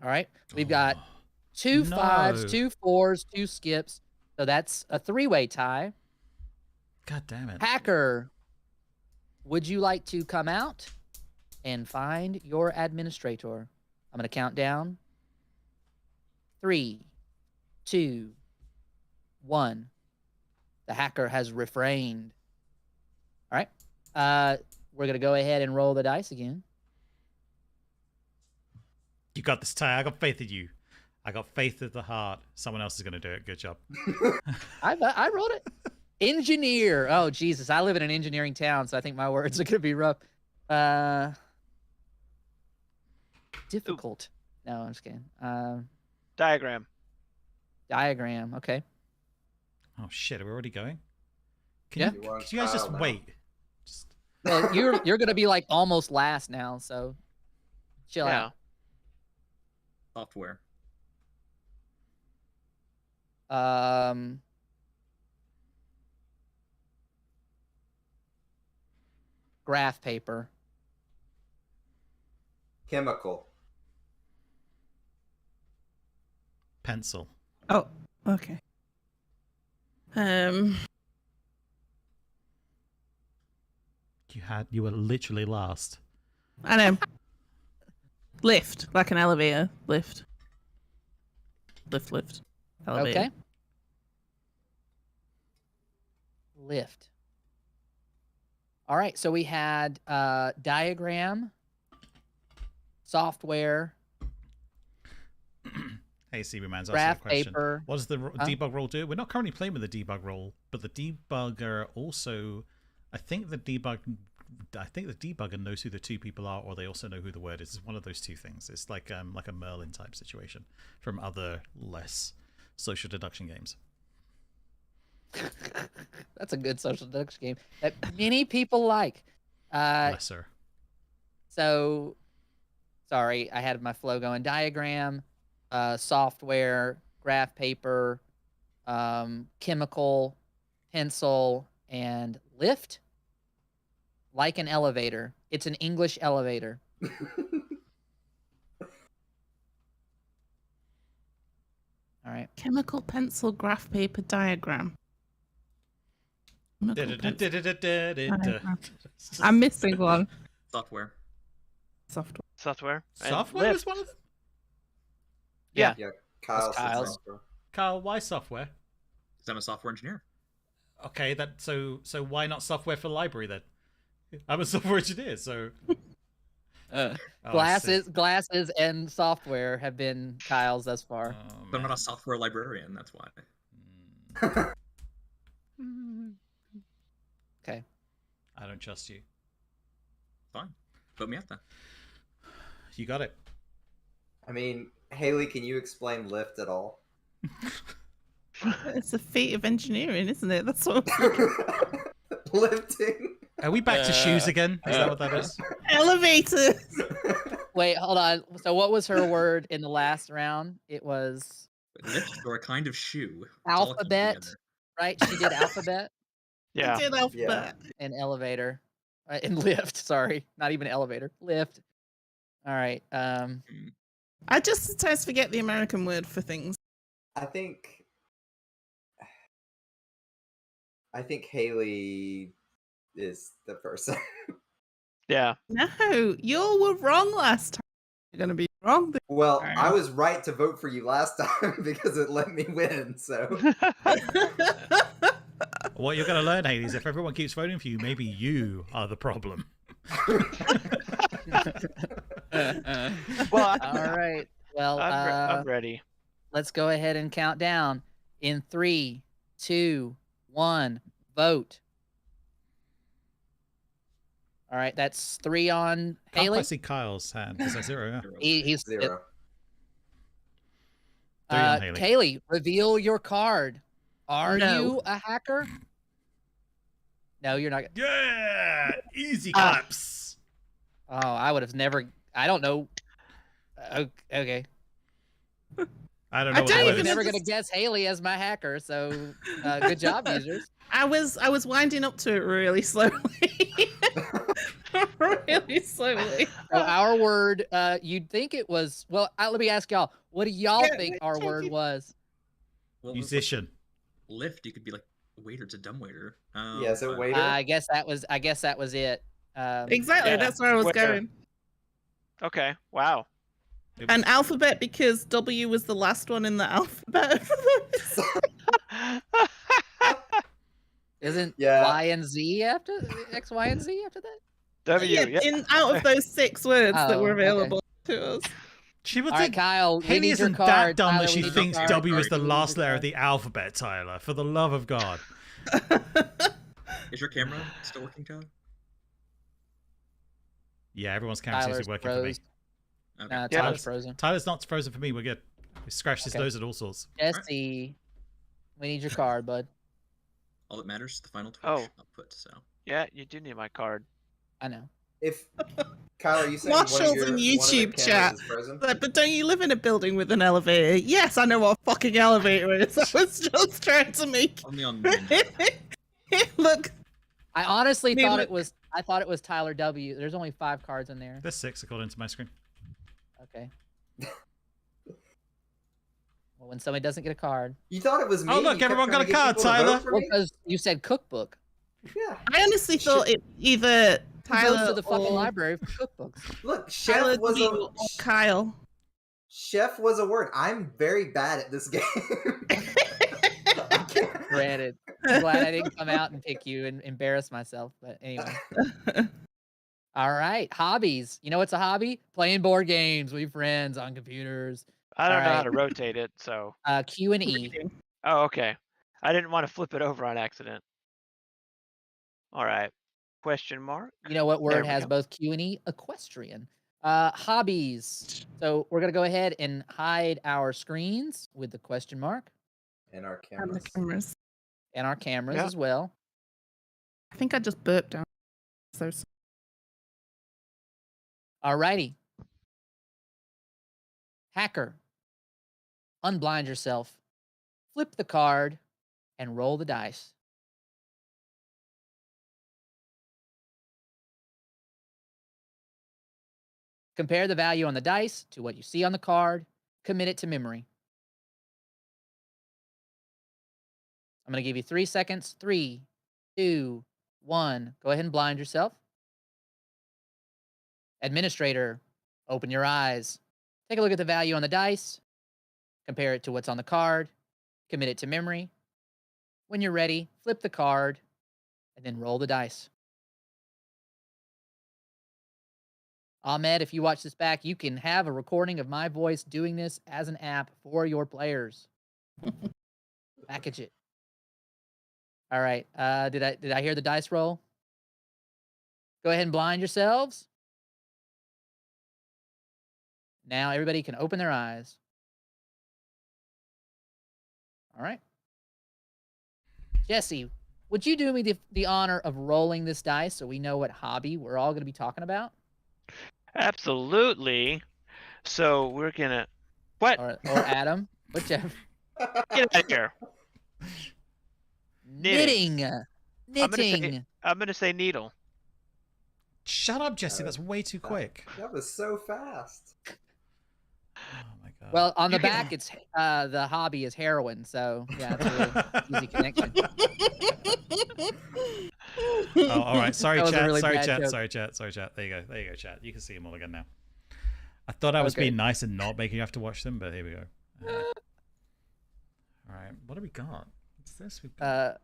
All right, we've got 2 No. 5s, 2 4s, 2 skips. So that's a 3-way tie. God damn it. Hacker, would you like to come out and find your administrator? I'm going to count down. 3, 2, 1. The hacker has refrained. All right. We're gonna go ahead and roll the dice again. You got this, Ty. I got faith in you. I got faith in the heart. Someone else is going to do it. Good job. I rolled it. Engineer. Oh Jesus, I live in an engineering town, so I think my words are gonna be rough. Difficult. No, I'm just kidding. Diagram. Diagram. Okay. Oh shit, are we already going? Yeah. Can you guys just wait? Just Well, you're gonna be like almost last now, so chill Yeah. out. Software. Graph paper. Chemical. pencil. Oh, okay. You were literally last. I know. Lift, like an elevator. Lift. Lift. Elevator. Okay. Lift. All right, so we had diagram, software, Hey, Seaman's asking a graph question. paper. What does the debug role do? We're not currently playing with the debug role, but the debugger also, I think the debugger knows who the two people are, or they also know who the word is. It's one of those two things. It's like a Merlin type situation from other less social deduction games. That's a good social deduction game that many people like. Lesser. So, sorry, I had my flow going. Diagram, software, graph paper, chemical, pencil, and lift. Like an elevator. It's an English elevator. All right. Chemical, pencil, graph paper, diagram. Chemical, pencil, diagram. I'm missing one. Software. Software. And Software lift. is one of them? Yeah. Yeah, Kyle. Kyle's. Carl, why software? Because I'm a software engineer. Okay, so why not software for library then? I'm a software engineer, so Oh, I see. Glasses and software have been Kyle's thus far. Oh, But I'm man. not a software librarian, that's why. Okay. I don't trust you. Fine. Vote me out then. You got it. I mean, Haley, can you explain lift at all? It's a feat of engineering, isn't it? That's what. Lifting. Are we back to shoes again? Is that what that is? Elevators. Wait, hold on. So what was her word in the last round? It was Lift or a kind of shoe. It's all comes alphabet, together. right? She did alphabet Yeah. Did alphabet. and elevator. And lift, sorry. Not even elevator. Lift. All right. I just sometimes forget the American word for things. I think Haley is the person. Yeah. No, you were wrong last time. You're gonna be wrong. Well, Alright. I was right to vote for you last time because it let me win. So What you're going to learn, Haley, is if everyone keeps voting for you, maybe you are the problem. Well, All right. Well, I'm ready. let's go ahead and count down. In 3, 2, 1, vote. All right, that's 3 on Can't Haley. quite see Kyle's hand. Is that 0? Yeah. He's 0. 3 on Haley. Kaylee, reveal your card. Are No. you a hacker? No, you're not. Yeah! Easy claps. Oh, I would have never. I don't know. Okay. I don't I know what don't that I was even is. never know gonna guess Haley as my hacker. So, good job, users. I was winding up to it really slowly. Really slowly. So our word, you'd think it was. Well, let me ask y'all. What do y'all Yeah, think our word was? Well, Musician. lift, you could be like a waiter, it's a dumb waiter. Yeah, so but- waiter. I guess that was it. Exactly, Yeah. that's where I was Where? going. Okay. Wow. And alphabet because W was the last one in the alphabet. Isn't Yeah. Y and Z after X, Y, and Z after that? W. Yeah, Yeah. out of those 6 words that Oh, were okay. available to us. She would All right, think Kyle. We Hayley need your isn't card. that dumb Tyler, that we she need your thinks card. W is the We need last your letter of card. the alphabet, Tyler. For the love of God. Is your camera still working, Tyler? Yeah, everyone's camera seems to Tyler's be working for me. froze. Okay. Nah, Yeah. Tyler's frozen. Tyler's not frozen for me. We're good. We scratched his Okay. nose at all sorts. Jesse, we need your card, bud. All that matters is the final Twitch Oh. output. So Yeah, you do need my card. I know. If Kyle, are you saying Marshall's one of in your YouTube cameras chat. is frozen? But don't you live in a building with an elevator? Yes, I know what a fucking elevator is. I was just trying to make. only on Ninja. Look, I honestly Hey, thought look. it was. I thought it was Tyler W. There's only 5 cards in there. There's 6 according to my screen. Okay. Well, when somebody doesn't get a card, You thought it was me. Oh, look, You kept everyone trying got to a get card, people to vote Tyler. for well, me? because you said cookbook. Yeah. I honestly thought it either Who goes Tyler to the fucking or library for cookbooks? Look, Tyler chef was W. a or Kyle. chef was a word. I'm very bad at this game. I can't. Granted, I'm glad I didn't come out and pick you and embarrass myself. But anyway, all right. Hobbies. You know what's a hobby? Playing board games with friends on computers. I don't know how Alright. to rotate it, so. Q and E. Oh, okay. I didn't want to flip it over on accident. All right. Question mark. You know what There word we has go. both Q and E? Equestrian. Hobbies. So we're gonna go ahead and hide our screens with the question mark And our And the cameras. cameras. and our cameras Yeah. as well. I think I just burped out. So sorry. Alrighty. Hacker. Unblind yourself. Flip the card and roll the dice. Compare the value on the dice to what you see on the card. Commit it to memory. I'm going to give you 3 seconds. 3, 2, 1. Go ahead and blind yourself. Administrator, open your eyes. Take a look at the value on the dice. Compare it to what's on the card. Commit it to memory. When you're ready, flip the card and then roll the dice. Ahmed, if you watch this back, you can have a recording of my voice doing this as an app for your players. Package it. All right. Did I hear the dice roll? Go ahead and blind yourselves. Now everybody can open their eyes. All right. Jesse, would you do me the honor of rolling this dice so we know what hobby we're all going to be talking about? Absolutely. So we're gonna. What? Or Adam, whichever. Get out of here. Knitting. Knitting. I'm gonna say needle. Shut up, Jesse. That's way too quick. That was so fast. Oh my god. Well, on the You can- back, it's the hobby is heroin, so yeah, it's a real easy connection. Oh, all right. Sorry, That was a chat. really Sorry, bad chat. joke. Sorry, chat. Sorry, chat. There you go. There you go, chat. You can see them all again now. I thought I was Okay. being nice and not making you have to watch them, but here we go. All right. What do we got? What's this? We've got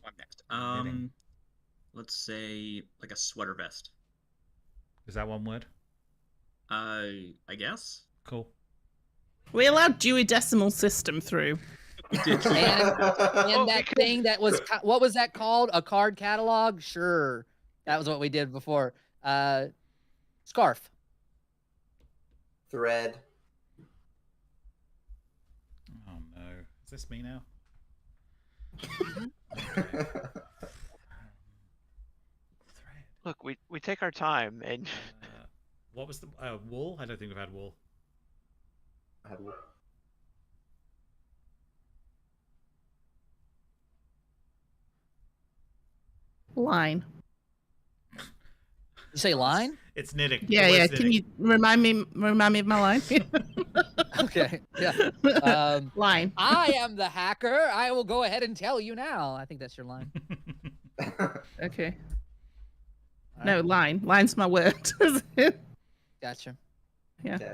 I'm next. Knitting. Let's say like a sweater vest. Is that one word? I guess. Cool. We allowed Dewey Decimal System through. And that thing that was what was that called? A card catalog? Sure, that was what we did before. Scarf. Thread. Oh no. Is this me now? Thread. Look, we take our time and What was the wool? I don't think we've had wool. Line. You say line? It's knitting. Yeah, The yeah. word's Can knitting. you remind me of my line? Okay. Yeah. Line. I am the hacker. I will go ahead and tell you now. I think that's your line. Okay. All No, right. line. Line's my word. Gotcha. Yeah. Okay.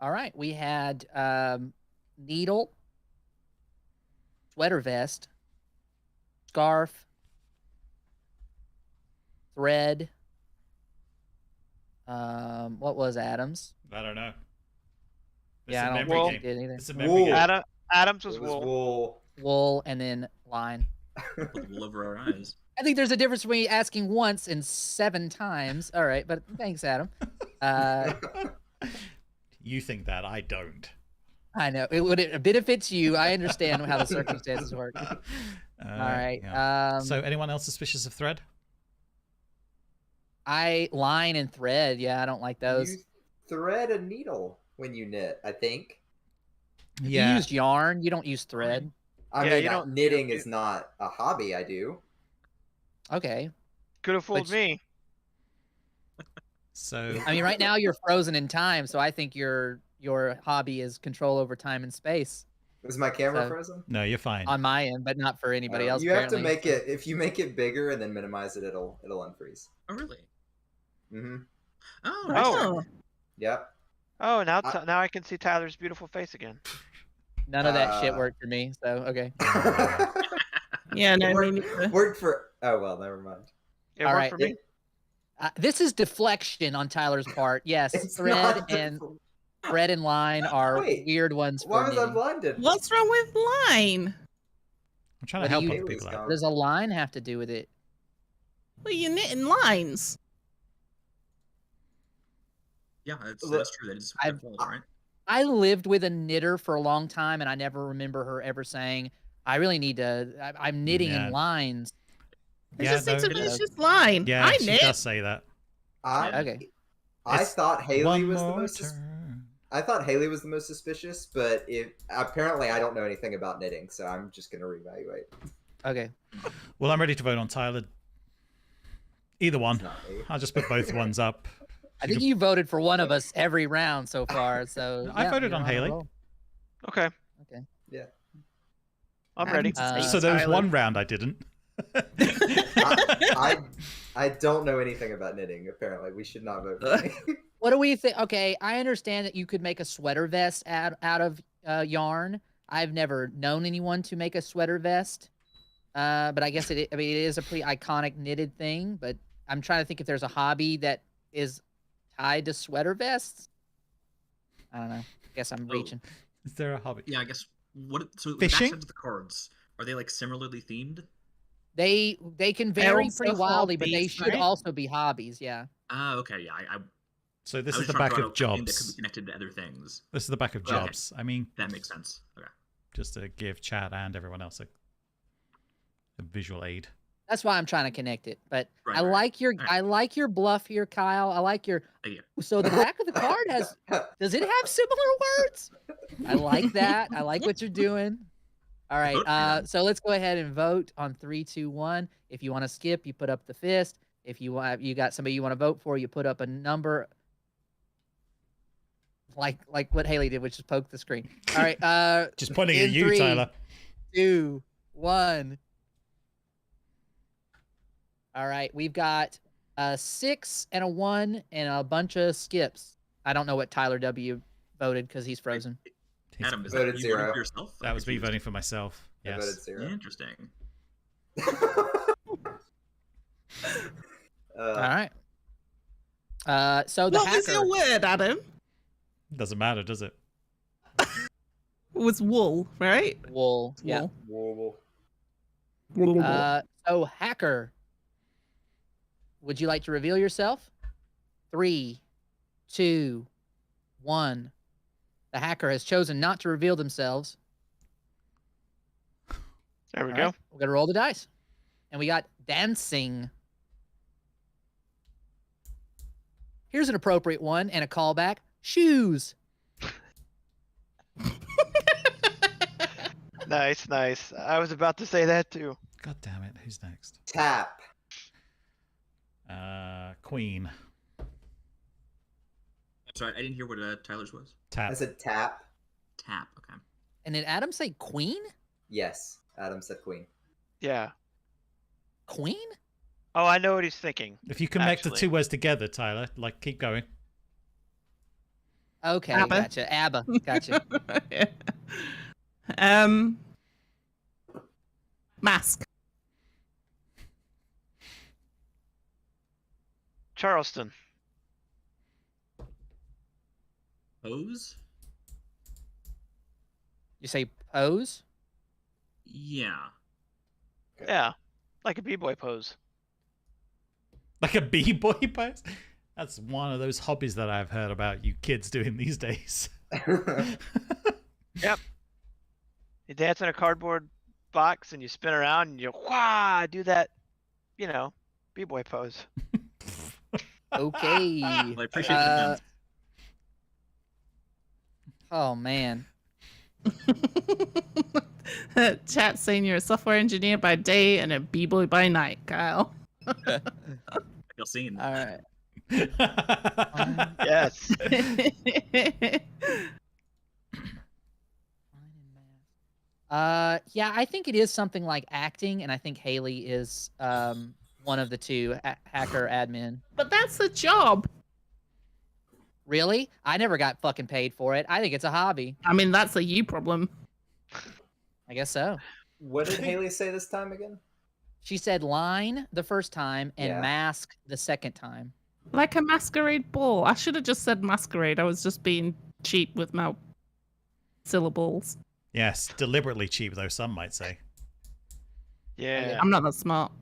All right. We had needle, sweater vest, scarf, thread. What was Adams? I don't know. This Yeah, is I a don't memory think game. he did either. This is a memory Wool. game. Adams was It was wool. wool. Wool and then line. Put the wool over our eyes. I think there's a difference between asking once and 7 times. All right, but thanks, Adam. You think that, I don't. I know it benefits you. I understand how the circumstances work. All right. Yeah. So anyone else suspicious of thread? I line and thread. Yeah, I don't like those. You thread a needle when you knit, I think. You used yarn. You don't use thread. I Yeah, mean, you don't- knitting you- is not a hobby I do. Okay. Could have fooled But- me. So I mean, right now you're frozen in time, so I think your hobby is control over time and space Is my camera So- frozen? no, you're fine. on my end, but not for anybody else. You have to apparently. make it. If you make it bigger and then minimize it, it'll unfreeze. Oh, really? Mm-hmm. Oh, Oh. Yep. Oh, now I- now I can see Tyler's beautiful face again. None of that shit Uh, worked for me. So okay. Yeah, no, me Worked- neither. Worked for. Oh well, never mind. It All worked right, for me. This is deflection on Tyler's part. Yes, It's thread not and different. thread and line are Wait, weird ones for Why was I knitting. blinded? What's wrong with line? I'm trying What to do help you- other Hayley's people gone. out. What does a line have to do with it? Well, you're knitting lines. Yeah, that's true. That is I've- their fault, right? I lived with a knitter for a long time, and I never remember her ever saying, "I really need to. I'm knitting Yeah. in lines." It's Yeah, just no, it's a it is. vicious line. Yeah, I she knit. does say that. Okay. I It's thought Hayley One was the more most. turn. I thought Hayley was the most suspicious, but apparently I don't know anything about knitting, so I'm just gonna reevaluate. Okay. Well, I'm ready to vote on Tyler. Either one. It's not me. I'll just put both ones up. I think you voted for one of us every round so far. So I yeah, voted you're on a Hayley. roll. Okay. Okay. Yeah. I'm ready. So there was Tyler. one round I didn't. I don't know anything about knitting. Apparently, we should not vote for me. What do we think? Okay, I understand that you could make a sweater vest out of yarn. I've never known anyone to make a sweater vest, but I guess it is a pretty iconic knitted thing. But I'm trying to think if there's a hobby that is tied to sweater vests. I don't know. I guess I'm Oh. reaching. Is there a hobby? Yeah, I guess. So the Fishing? backside of the cards, are they like similarly themed? They can They're vary also pretty wildly, but they hobbies, should right? also be hobbies. Yeah. Ah, okay, yeah. I So this I is was the trying back to of figure out something that could be jobs. connected to other things. This is the back of Okay. jobs. I mean, That makes sense. Okay. just to give chat and everyone else a visual aid. That's why I'm trying to connect it. But Right, I right. like your Alright. I like your bluff here, Kyle. I like your Thank you. so the back of the card has does it have similar words? I like that. I like what you're doing. All right. Vote for them. So let's go ahead and vote on 3, 2, 1. If you want to skip, you put up the fist. If you got somebody you want to vote for, you put up a number. Like what Hayley did, which is poke the screen. All right. Just pointing at in you, 3, Tyler. 2, 1. All right, we've got a 6 and a 1 and a bunch of skips. I don't know what TylerW voted because he's frozen. He's- Adam, is Voted that you zero. voting for yourself? That I'm was me confused. voting for myself. I voted Yes. 0. Interesting. All right. So the What was hacker your word, Adam? Doesn't matter, does it? It was wool, right? wool. Yeah. Wool. Whoa. So hacker, would you like to reveal yourself? 3, 2, 1. The hacker has chosen not to reveal themselves. There we All go. right, we're gonna roll the dice, and we got dancing. Here's an appropriate one and a callback. Shoes. Nice, nice. I was about to say that too. God damn it. Who's next? Tap. Queen. Sorry, I didn't hear what Tyler's was. Tap. I said tap. Tap. Okay. And did Adam say queen? Yes. Adam said queen. Yeah. Queen? Oh, I know what he's thinking. If you connect the Actually. two words together, Tyler, like keep going. Okay, ABBA. gotcha. ABBA. Gotcha. um, Mask. Charleston. Pose? You say pose? Yeah. Yeah, like a b-boy pose. Like a b-boy pose? That's one of those hobbies that I've heard about you kids doing these days. Yep. You dance in a cardboard box and you spin around and you do that, b-boy pose. Okay. Well, I appreciate the defense. Oh man. Chat saying you're a software engineer by day and a b-boy by night, Kyle. You'll see. All right. Yes. Yeah, I think it is something like acting, and I think Hayley is one of the two, hacker admin. But that's a job. Really? I never got fucking paid for it. I think it's a hobby. I mean, that's a you problem. I guess so. What did Hayley say this time again? She said line the first time and Yeah. mask the second time. Like a masquerade ball. I should have just said masquerade. I was just being cheap with my syllables. Yes, deliberately cheap, though some might say. Yeah. I'm not that smart.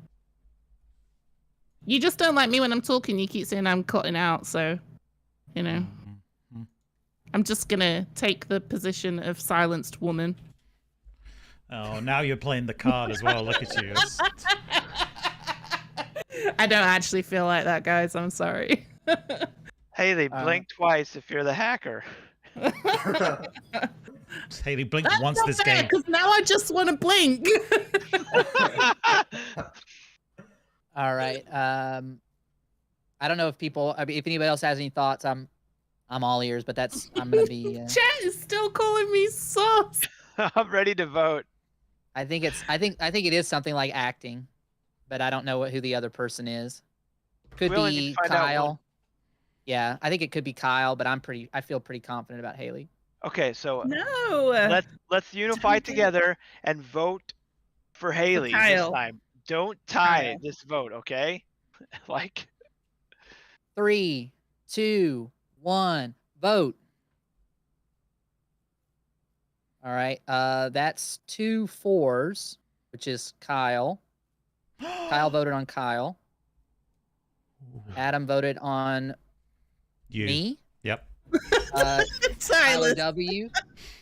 You just don't like me when I'm talking. You keep saying I'm cutting out, so, Mhm. I'm just gonna take the position of silenced woman. Oh, now you're playing the card as well. Look at you. It's- I don't actually feel like that, guys. I'm sorry. Haley, blink twice if you're the hacker. Haley blinked That's once not this fair, game. because now I just want to blink. All right. I don't know if if anybody else has any thoughts. I'm all ears, but I'm gonna be. Chat is still calling me sus. I'm ready to vote. I think it is something like acting, but I don't know who the other person is. Could We only be need to find out Kyle. one. Yeah, I think it could be Kyle, but I feel pretty confident about Hayley. Okay, so No. let's unify together and vote for Haley this Kyle. time. Don't tie Kyle. this vote, okay? Like 3, 2, 1, vote. All right. That's 2 4s, which is Kyle. Kyle voted on Kyle. Adam voted on You. me. Yep. Tyler. TylerW.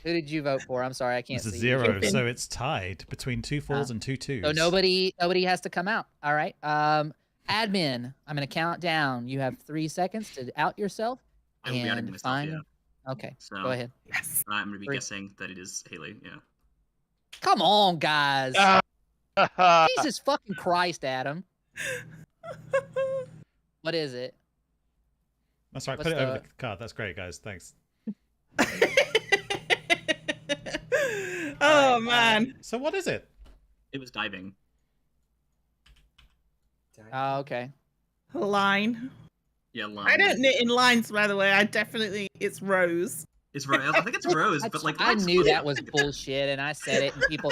Who did you vote for? I'm sorry, I can't It's a see. 0, Kiffin. so it's tied between 2 4s and 2 2s. So nobody has to come out. All right. Admin, I'm gonna count down. You have 3 seconds to out yourself. I will be outing and myself, find. yeah. Okay. So Go ahead. Yes. I'm going to be 3. guessing that it is Haley, yeah. Come on, guys. uh, Jesus fucking Christ, Adam. What is it? That's right. What's Put it over the- the card. That's great, guys. Thanks. Oh man. So what is it? It was diving. Oh, okay. Line. Yeah, line. I don't knit in lines, by the way. It's rows. It's Rose. I think it's Rose, but like I that's knew fine. that was bullshit, and I said it, and people,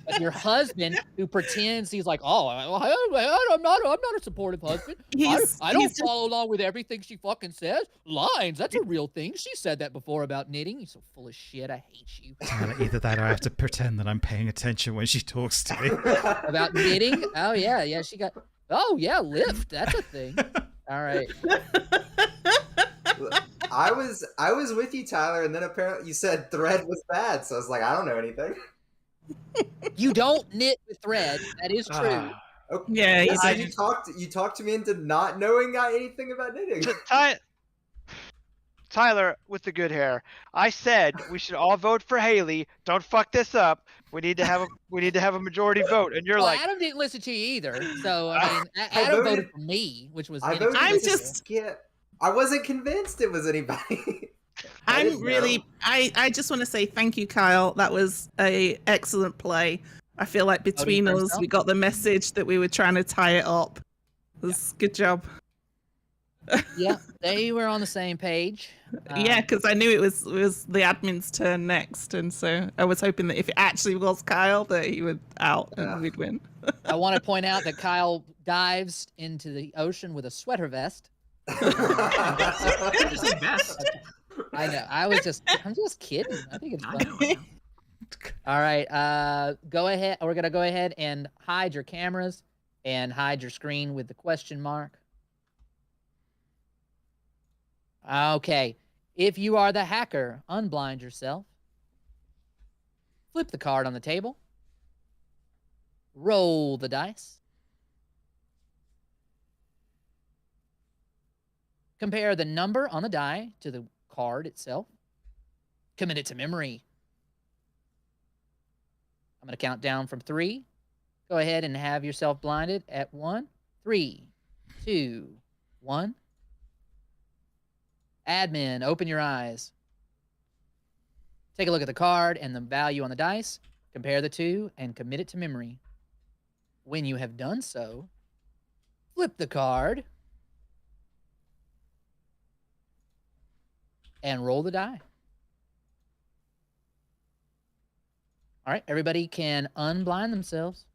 but your husband who pretends he's like, oh, I'm not a supportive husband. I don't He's follow along with everything she fucking says. Lines, that's a real thing. She said that before about knitting. You're so full of shit. I hate you. Either that or I have to pretend that I'm paying attention when she talks to me. About knitting? Oh yeah, she got. Oh yeah, lift. That's a thing. All right. I was with you, Tyler, and then apparently you said thread was bad, so I was like, I don't know anything. You don't knit with thread. That is true. Ah. Okay. Yeah, You he's said you talked to me into not knowing anything about knitting. Tyler with the good hair. I said we should all vote for Haley. Don't fuck this up. We need to have a majority vote. And you're Well, like, Adam didn't listen to you either. So I mean, I Adam voted- voted for me, which was. I voted I'm to just- skip. I wasn't convinced it was anybody. I I'm didn't really know. I just want to say thank you, Kyle. That was a excellent play. I feel like between for us himself? we got the message that we were trying to tie it up. It was good job. Yeah, they were on the same page. Yeah, because I knew it was the admin's turn next, and so I was hoping that if it actually was Kyle, that he would out and we'd win. I want to point out that Kyle dives into the ocean with a sweater vest. Just the best. I know. I'm just kidding. I think it's I funny. know. I know. All right. Go ahead. We're gonna go ahead and hide your cameras and hide your screen with the question mark. Okay. If you are the hacker, unblind yourself. Flip the card on the table. Roll the dice. Compare the number on the die to the card itself. Commit it to memory. I'm going to count down from 3. Go ahead and have yourself blinded at 1. 3, 2, 1. Admin, open your eyes. Take a look at the card and the value on the dice. Compare the two and commit it to memory. When you have done so, flip the card and roll the die. All right, everybody can unblind themselves.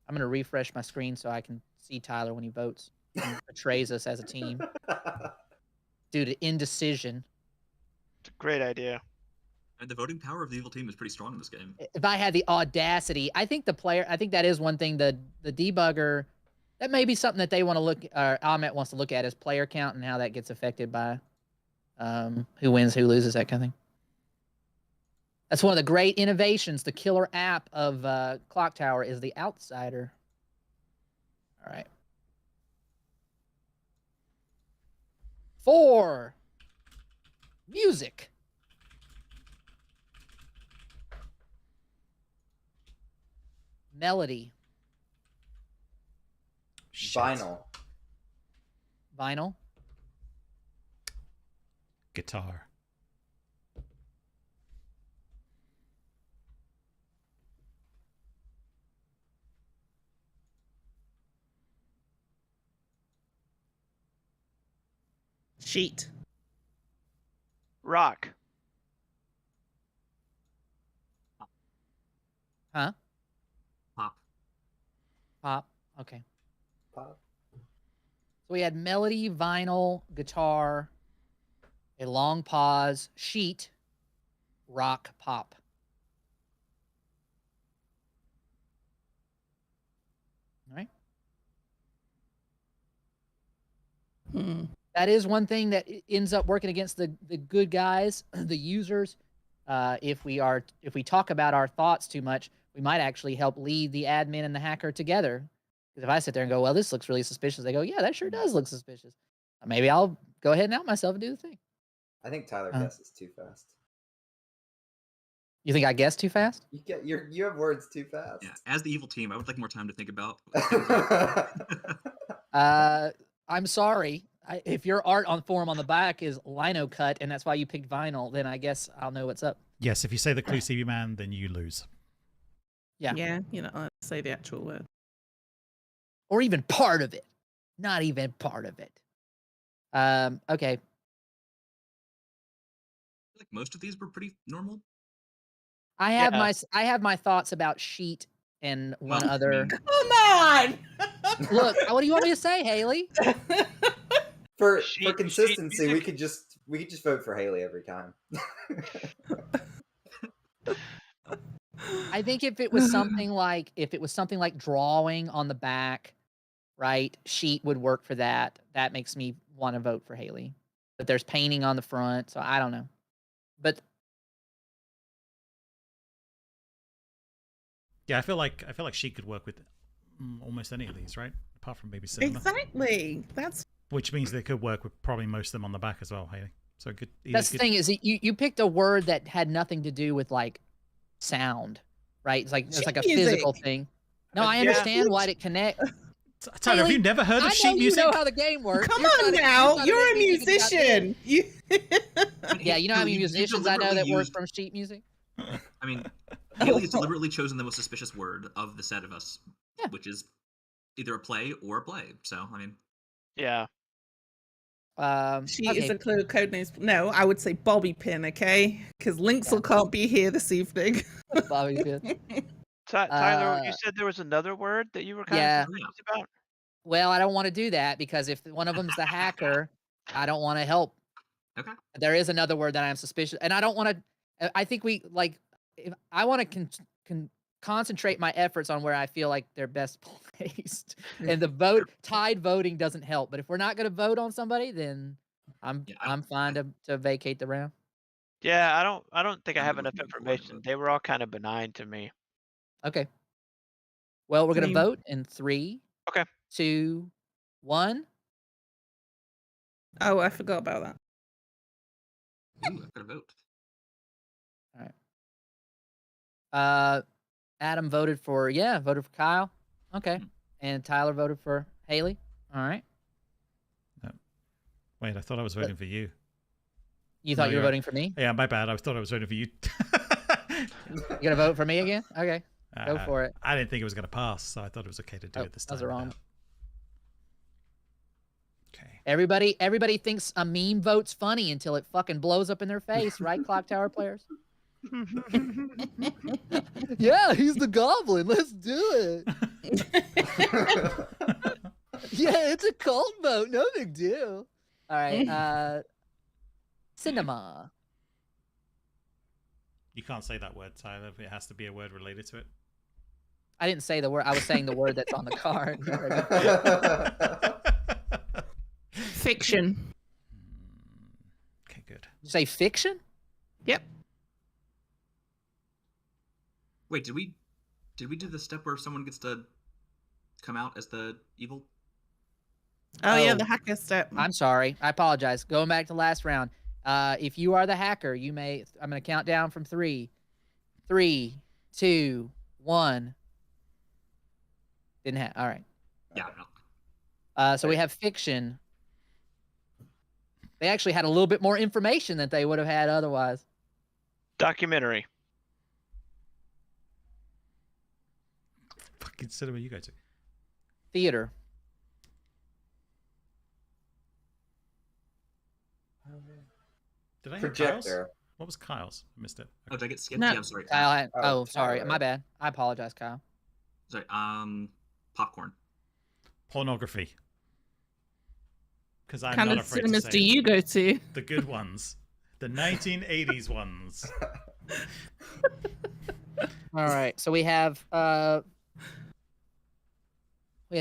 I'm going to refresh my screen so I can see Tyler when he votes and betrays us as a team due to indecision. It's a great idea. And the voting power of the evil team is pretty strong in this game. If I had the audacity, I think that is one thing, the debugger, that may be something that they want to look, or Ahmet wants to look at, is player count and how that gets affected by who wins, who loses, that kind of thing. That's one of the great innovations. The killer app of Clock Tower is the Outsider. All right. 4. Music. Melody. Vinyl. Vinyl. Guitar. Sheet. Rock. Huh? Pop. Pop. Okay. Pop. So we had melody, vinyl, guitar, a long pause, sheet, rock, pop. All right. That is one thing that ends up working against the good guys, the users. If we talk about our thoughts too much, we might actually help lead the admin and the hacker together. Because if I sit there and go, well, this looks really suspicious, they go, yeah, that sure does look suspicious. Maybe I'll go ahead and out myself and do the thing. I think Tyler guesses too fast. You think I guessed too fast? You have words too fast. Yeah. As the evil team, I would like more time to think about. I'm sorry. If your art on forum on the back is lino cut and that's why you picked vinyl, then I guess I'll know what's up. Yes, if you say the clue CV man, then you lose. Yeah. Yeah, I'll say the actual word. Or even part of it. Not even part of it. Okay. Like most of these were pretty normal. I have my thoughts about sheet and one other. Come on! Look, what do you want me to say, Hayley? For Sheet consistency, music. we could just vote for Hayley every time. I think if it was something like drawing on the back, right? Sheet would work for that. That makes me want to vote for Hayley. But there's painting on the front, so I don't know. But Yeah, I feel like she could work with almost any of these, right? Apart from maybe cinema. Exactly. Which means they could work with probably most of them on the back as well, Hayley. So good. that's the thing, is you picked a word that had nothing to do with like sound, right? It's like a Sheet physical music. thing. No, I Yeah. understand why it connect. Tyler, have Hayley, you never heard of I sheet know music? You know how the game works. Come You're on trying to- now. trying to You're a make me think about this. musician. Yeah, you know how many You musicians I know that deliberately work used- from sheet music? I mean, Hayley has deliberately chosen the most suspicious word of the set of us, Yeah. which is either a play or a play. So, I mean, Yeah. She okay. is a clue code names. No, I would say Bobby Pin, okay? Because Lynxel can't be here this evening. Bobby Pin. Tyler, you Uh, said there was another word that you were kind yeah. of suspicious about. Well, I don't want to do that because if one of them's the hacker, I don't want to help. okay. There is another word that I am suspicious, and I don't want to. I think we like. If I want to concentrate my efforts on where I feel like they're best placed, and the tied voting doesn't help. But if we're not going to vote on somebody, then I'm fine to vacate the round. Yeah, I don't think I I'm have good with enough moving forward, information. but- They were all kind of benign to me. Okay. Well, we're I going to mean- vote in 3, Okay. 2, 1. Oh, I forgot about that. Ooh, I've got a vote. Adam voted for Kyle. Okay. And Tyler voted for Hayley. All right. Wait, I thought I was voting for you. You thought No, you were you're right. voting for me? Yeah, my bad. I thought I was voting for you. You gonna vote for me again? Okay. Go for it. I didn't think it was going to pass, so I thought it was okay to do it this that time. was wrong. now. Okay. Everybody thinks a meme vote's funny until it fucking blows up in their face, right, Clock Tower players? Yeah, he's the goblin. Let's do it. Yeah, it's a cult vote. No big deal. All right. Cinema. You can't say that word, Tyler. It has to be a word related to it. I didn't say the word. I was saying the word that's on the card. Fiction. Okay, good. You say fiction? Yep. Wait, did we do the step where someone gets to come out as the evil? Oh, yeah, Oh. the hacker step. I'm sorry. I apologize. Going back to last round. If you are the hacker, you may. I'm going to count down from 3. 3, 2, 1. Didn't have. All right. Yeah, no. So we have fiction. They actually had a little bit more information than they would have had otherwise. Documentary. Fucking cinema you go to. Theater. Did I hear Kyle's? Projector. What was Kyle's? I missed it. Oh, did I get skipped? No. Yeah, I'm sorry. Kyle had, Oh, sorry. Tyler. My bad. I apologize, Kyle. Sorry. Popcorn. Pornography. Because I'm What kind not of afraid to cinemas say do it. you go to? The good ones. The 1980s ones. All right. So we have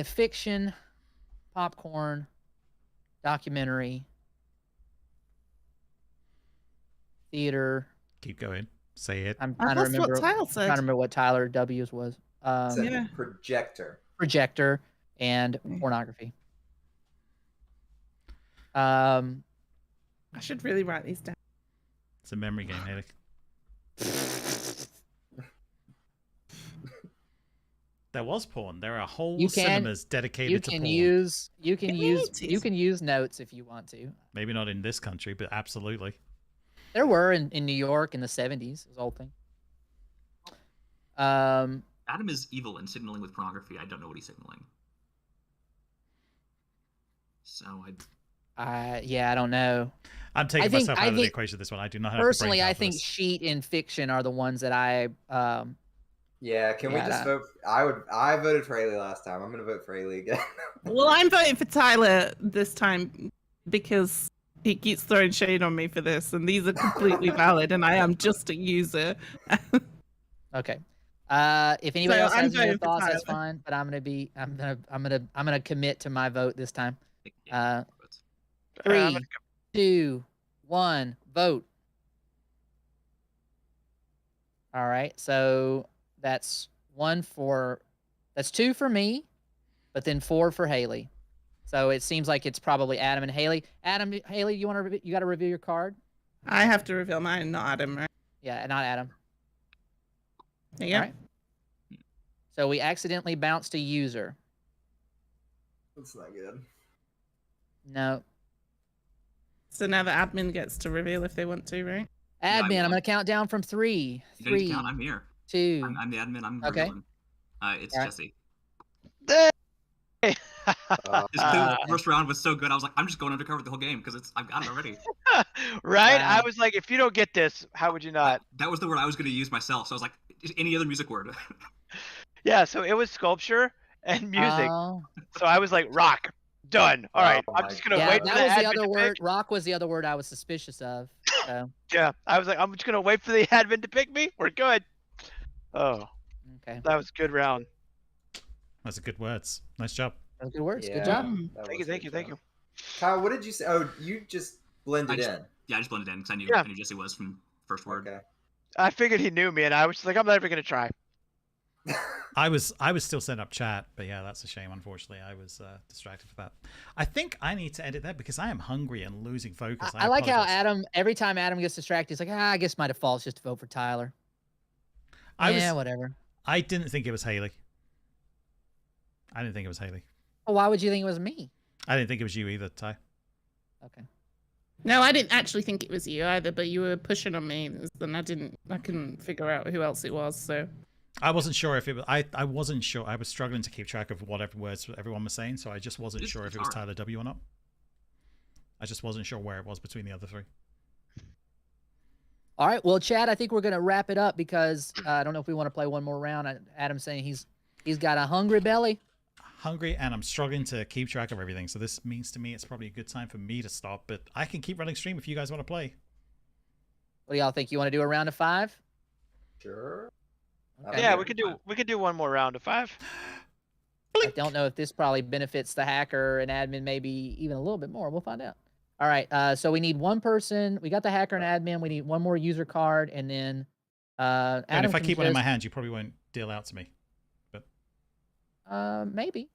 fiction, popcorn, documentary, theater. Keep going. Say it. I'm I trying to lost remember. what Tyler I'm said. trying to remember what Tyler W's was. Said Yeah. projector. Projector and pornography. I should really write these down. It's a memory game, Hayley. There was porn. There are whole You can- cinemas dedicated You to can porn. use you can In the use 80s. you can use notes if you want to. Maybe not in this country, but absolutely. There were in New York in the 70s. This whole thing. Adam is evil and signaling with pornography. I don't know what he's signaling. So I don't know. I'm taking I think- myself I out of the think- equation this one. I do not have Personally, the brain I power for think this. sheet and fiction are the ones that I Yeah, can we Yeah, just that- vote? I voted for Hayley last time. I'm gonna vote for Hayley again. Well, I'm voting for Tyler this time because he keeps throwing shade on me for this, and these are completely valid, and I am just a user. okay. If anybody So else I'm has any other voting for thoughts, that's Tyler. fine. But I'm gonna commit to my vote this time. yeah, but- 3, 2, 1, vote. All right, so that's 2 for me, but then 4 for Hayley. So it seems like it's probably Adam and Hayley. Hayley, you got to review your card? I have to reveal mine, not Adam, right? Yeah, not Adam. There you go. All right. So we accidentally bounced a user. That's not good. No. So now the admin gets to reveal if they want to, right? I Admin, I'm won. gonna count down from 3. You don't need to 3, count. I'm here. 2. I'm the admin. I'm Okay. revealing. It's All right. Jesse. Uh, His clue first round was so good. I was like, I'm just going undercover the whole game because I've got it already. Right? I Wow. was like, if you don't get this, how would you not? That was the word I was going to use myself. So I was like, just any other music word. Yeah, so it was sculpture and music. Oh. So I was like, rock. Done. All right. Oh I'm my just gonna Yeah, wait for that the was the admin other to word. pick. Rock was the other word I was suspicious of. So, Yeah, I was like, I'm just gonna wait for the admin to pick me. We're good. Oh, okay. that was a good round. Those are good words. Nice job. Those good words. Yeah, Good job. that Thank you, was a thank good you, thank job. you. Kyle, what did you say? Oh, you just blended I in. Yeah, I just blended in because I Yeah. knew Jesse was from first word. Okay. I figured he knew me, and I was just like, I'm never gonna try. I was still setting up chat, but yeah, that's a shame. Unfortunately, I was distracted for that. I think I need to edit that because I am hungry and losing focus. I like how apologize. Adam, every time Adam gets distracted, he's like, I guess my default is just to vote for Tyler. Yeah, whatever. I didn't think it was Hayley. I didn't think it was Hayley. Well, why would you think it was me? I didn't think it was you either, Ty. Okay. No, I didn't actually think it was you either, but you were pushing on me, and I couldn't figure out who else it was. So I wasn't sure if it was. I wasn't sure. I was struggling to keep track of whatever words everyone was saying, so I just wasn't sure if it was TylerW or not. I just wasn't sure where it was between the other three. All right. Well, Chad, I think we're gonna wrap it up because I don't know if we want to play one more round. Adam's saying he's got a hungry belly. Hungry, and I'm struggling to keep track of everything. So this means to me it's probably a good time for me to stop. But I can keep running stream if you guys want to play. What do y'all think? You want to do a round of 5? Sure. Okay. Yeah, we could do one more round of 5. I don't know if this probably benefits the hacker and admin, maybe even a little bit more. We'll find out. All right. So we need one person. We got the hacker and admin. We need one more user card, and then Adam. And if I can keep one in my just- hand, you probably won't deal out to me. Maybe.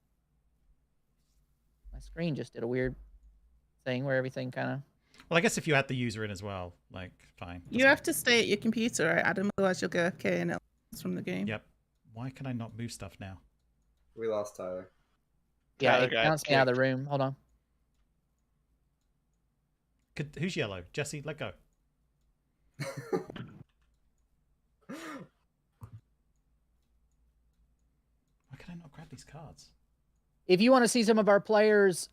My screen just did a weird thing where everything kind of. Well, I guess if you add the user in as well, like, fine. you have to stay at your computer, right, Adam? Otherwise, you'll go AFK and it's from the game. Yep. Why can I not move stuff now? We lost Tyler. Yeah, Tyler it got counts me out of the room. Hold on. Who's yellow? Jesse, let go. Why can I not grab these cards? If you want to see some of our players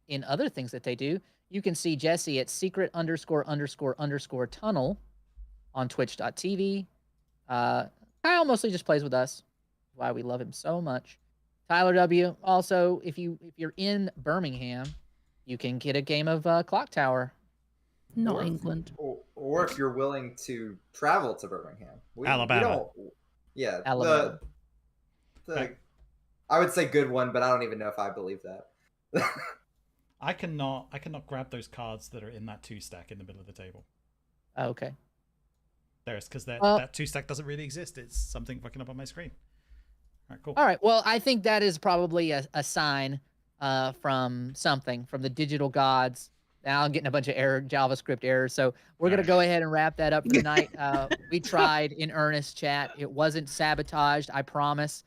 in other things that they do, you can see Jesse at secret___tunnel on twitch.tv. Kyle mostly just plays with us. That's why we love him so much. TylerW, also, if you're in Birmingham, you can get a game of Clock Tower. Not Or- England. Or if you're willing to travel to Birmingham. Alabama. Yeah. Alabama. The I would say good one, but I don't even know if I believe that. I cannot grab those cards that are in that 2-stack in the middle of the table. Oh, okay. There's because that Well- 2-stack doesn't really exist. It's something fucking up on my screen. All right, cool. All right. Well, I think that is probably a sign from something, from the digital gods. Now I'm getting a bunch of JavaScript errors. So we're going to go ahead and wrap that up for the night. We tried in earnest, chat. It wasn't sabotaged, I promise.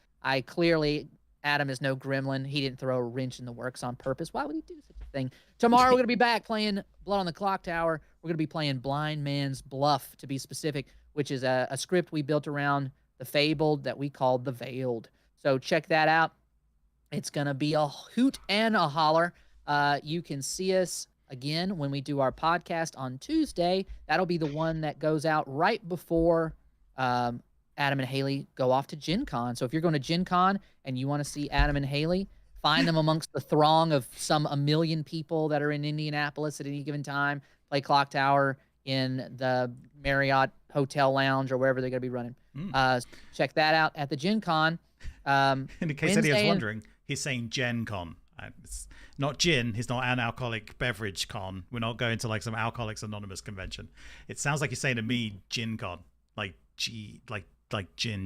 Adam is no gremlin. He didn't throw a wrench in the works on purpose. Why would he do such a thing? Tomorrow we're going to be back playing Blood on the Clock Tower. We're going to be playing Blind Man's Bluff, to be specific, which is a script we built around the Fabled that we called the Veiled. So check that out. It's going to be a hoot and a holler. You can see us again when we do our podcast on Tuesday. That'll be the one that goes out right before Adam and Hayley go off to Gen Con. So if you're going to Gen Con and you want to see Adam and Hayley, find them amongst the throng of a million people that are in Indianapolis at any given time. Play Clock Tower in the Marriott Hotel Lounge or wherever they're going to be running. Check that out at the Gen Con. In case anyone's Wednesday- wondering, he's saying Gen Con. It's not gin. It's not an alcoholic beverage con. We're not going to like some Alcoholics Anonymous convention. It sounds like you're saying to me Gin Con, like gin,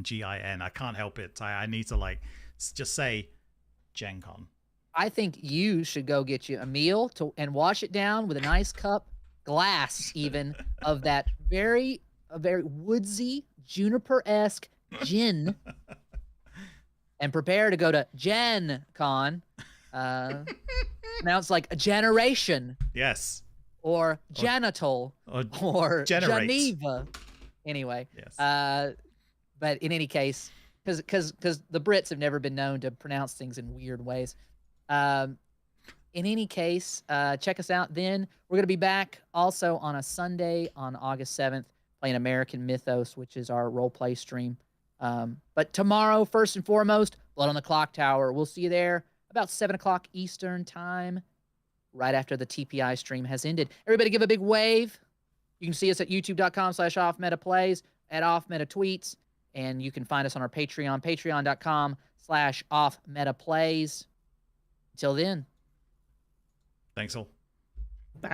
Gin. I can't help it. I need to just say Gen Con. I think you should go get you a meal and wash it down with a nice glass even of that very woodsy, juniper-esque gin, and prepare to go to Gen Con. Now it's like a generation. Yes. or genital or generate. Geneva. Anyway, Yes. but in any case, because the Brits have never been known to pronounce things in weird ways. In any case, check us out then. We're going to be back also on a Sunday on August 7th playing American Mythos, which is our role-play stream. But tomorrow, first and foremost, Blood on the Clock Tower. We'll see you there about 7 o'clock Eastern time, right after the TPI stream has ended. Everybody give a big wave. You can see us at youtube.com/offmetaplays, at offmetatweets, and you can find us on our Patreon, patreon.com/offmetaplays. Until then. Thanks all.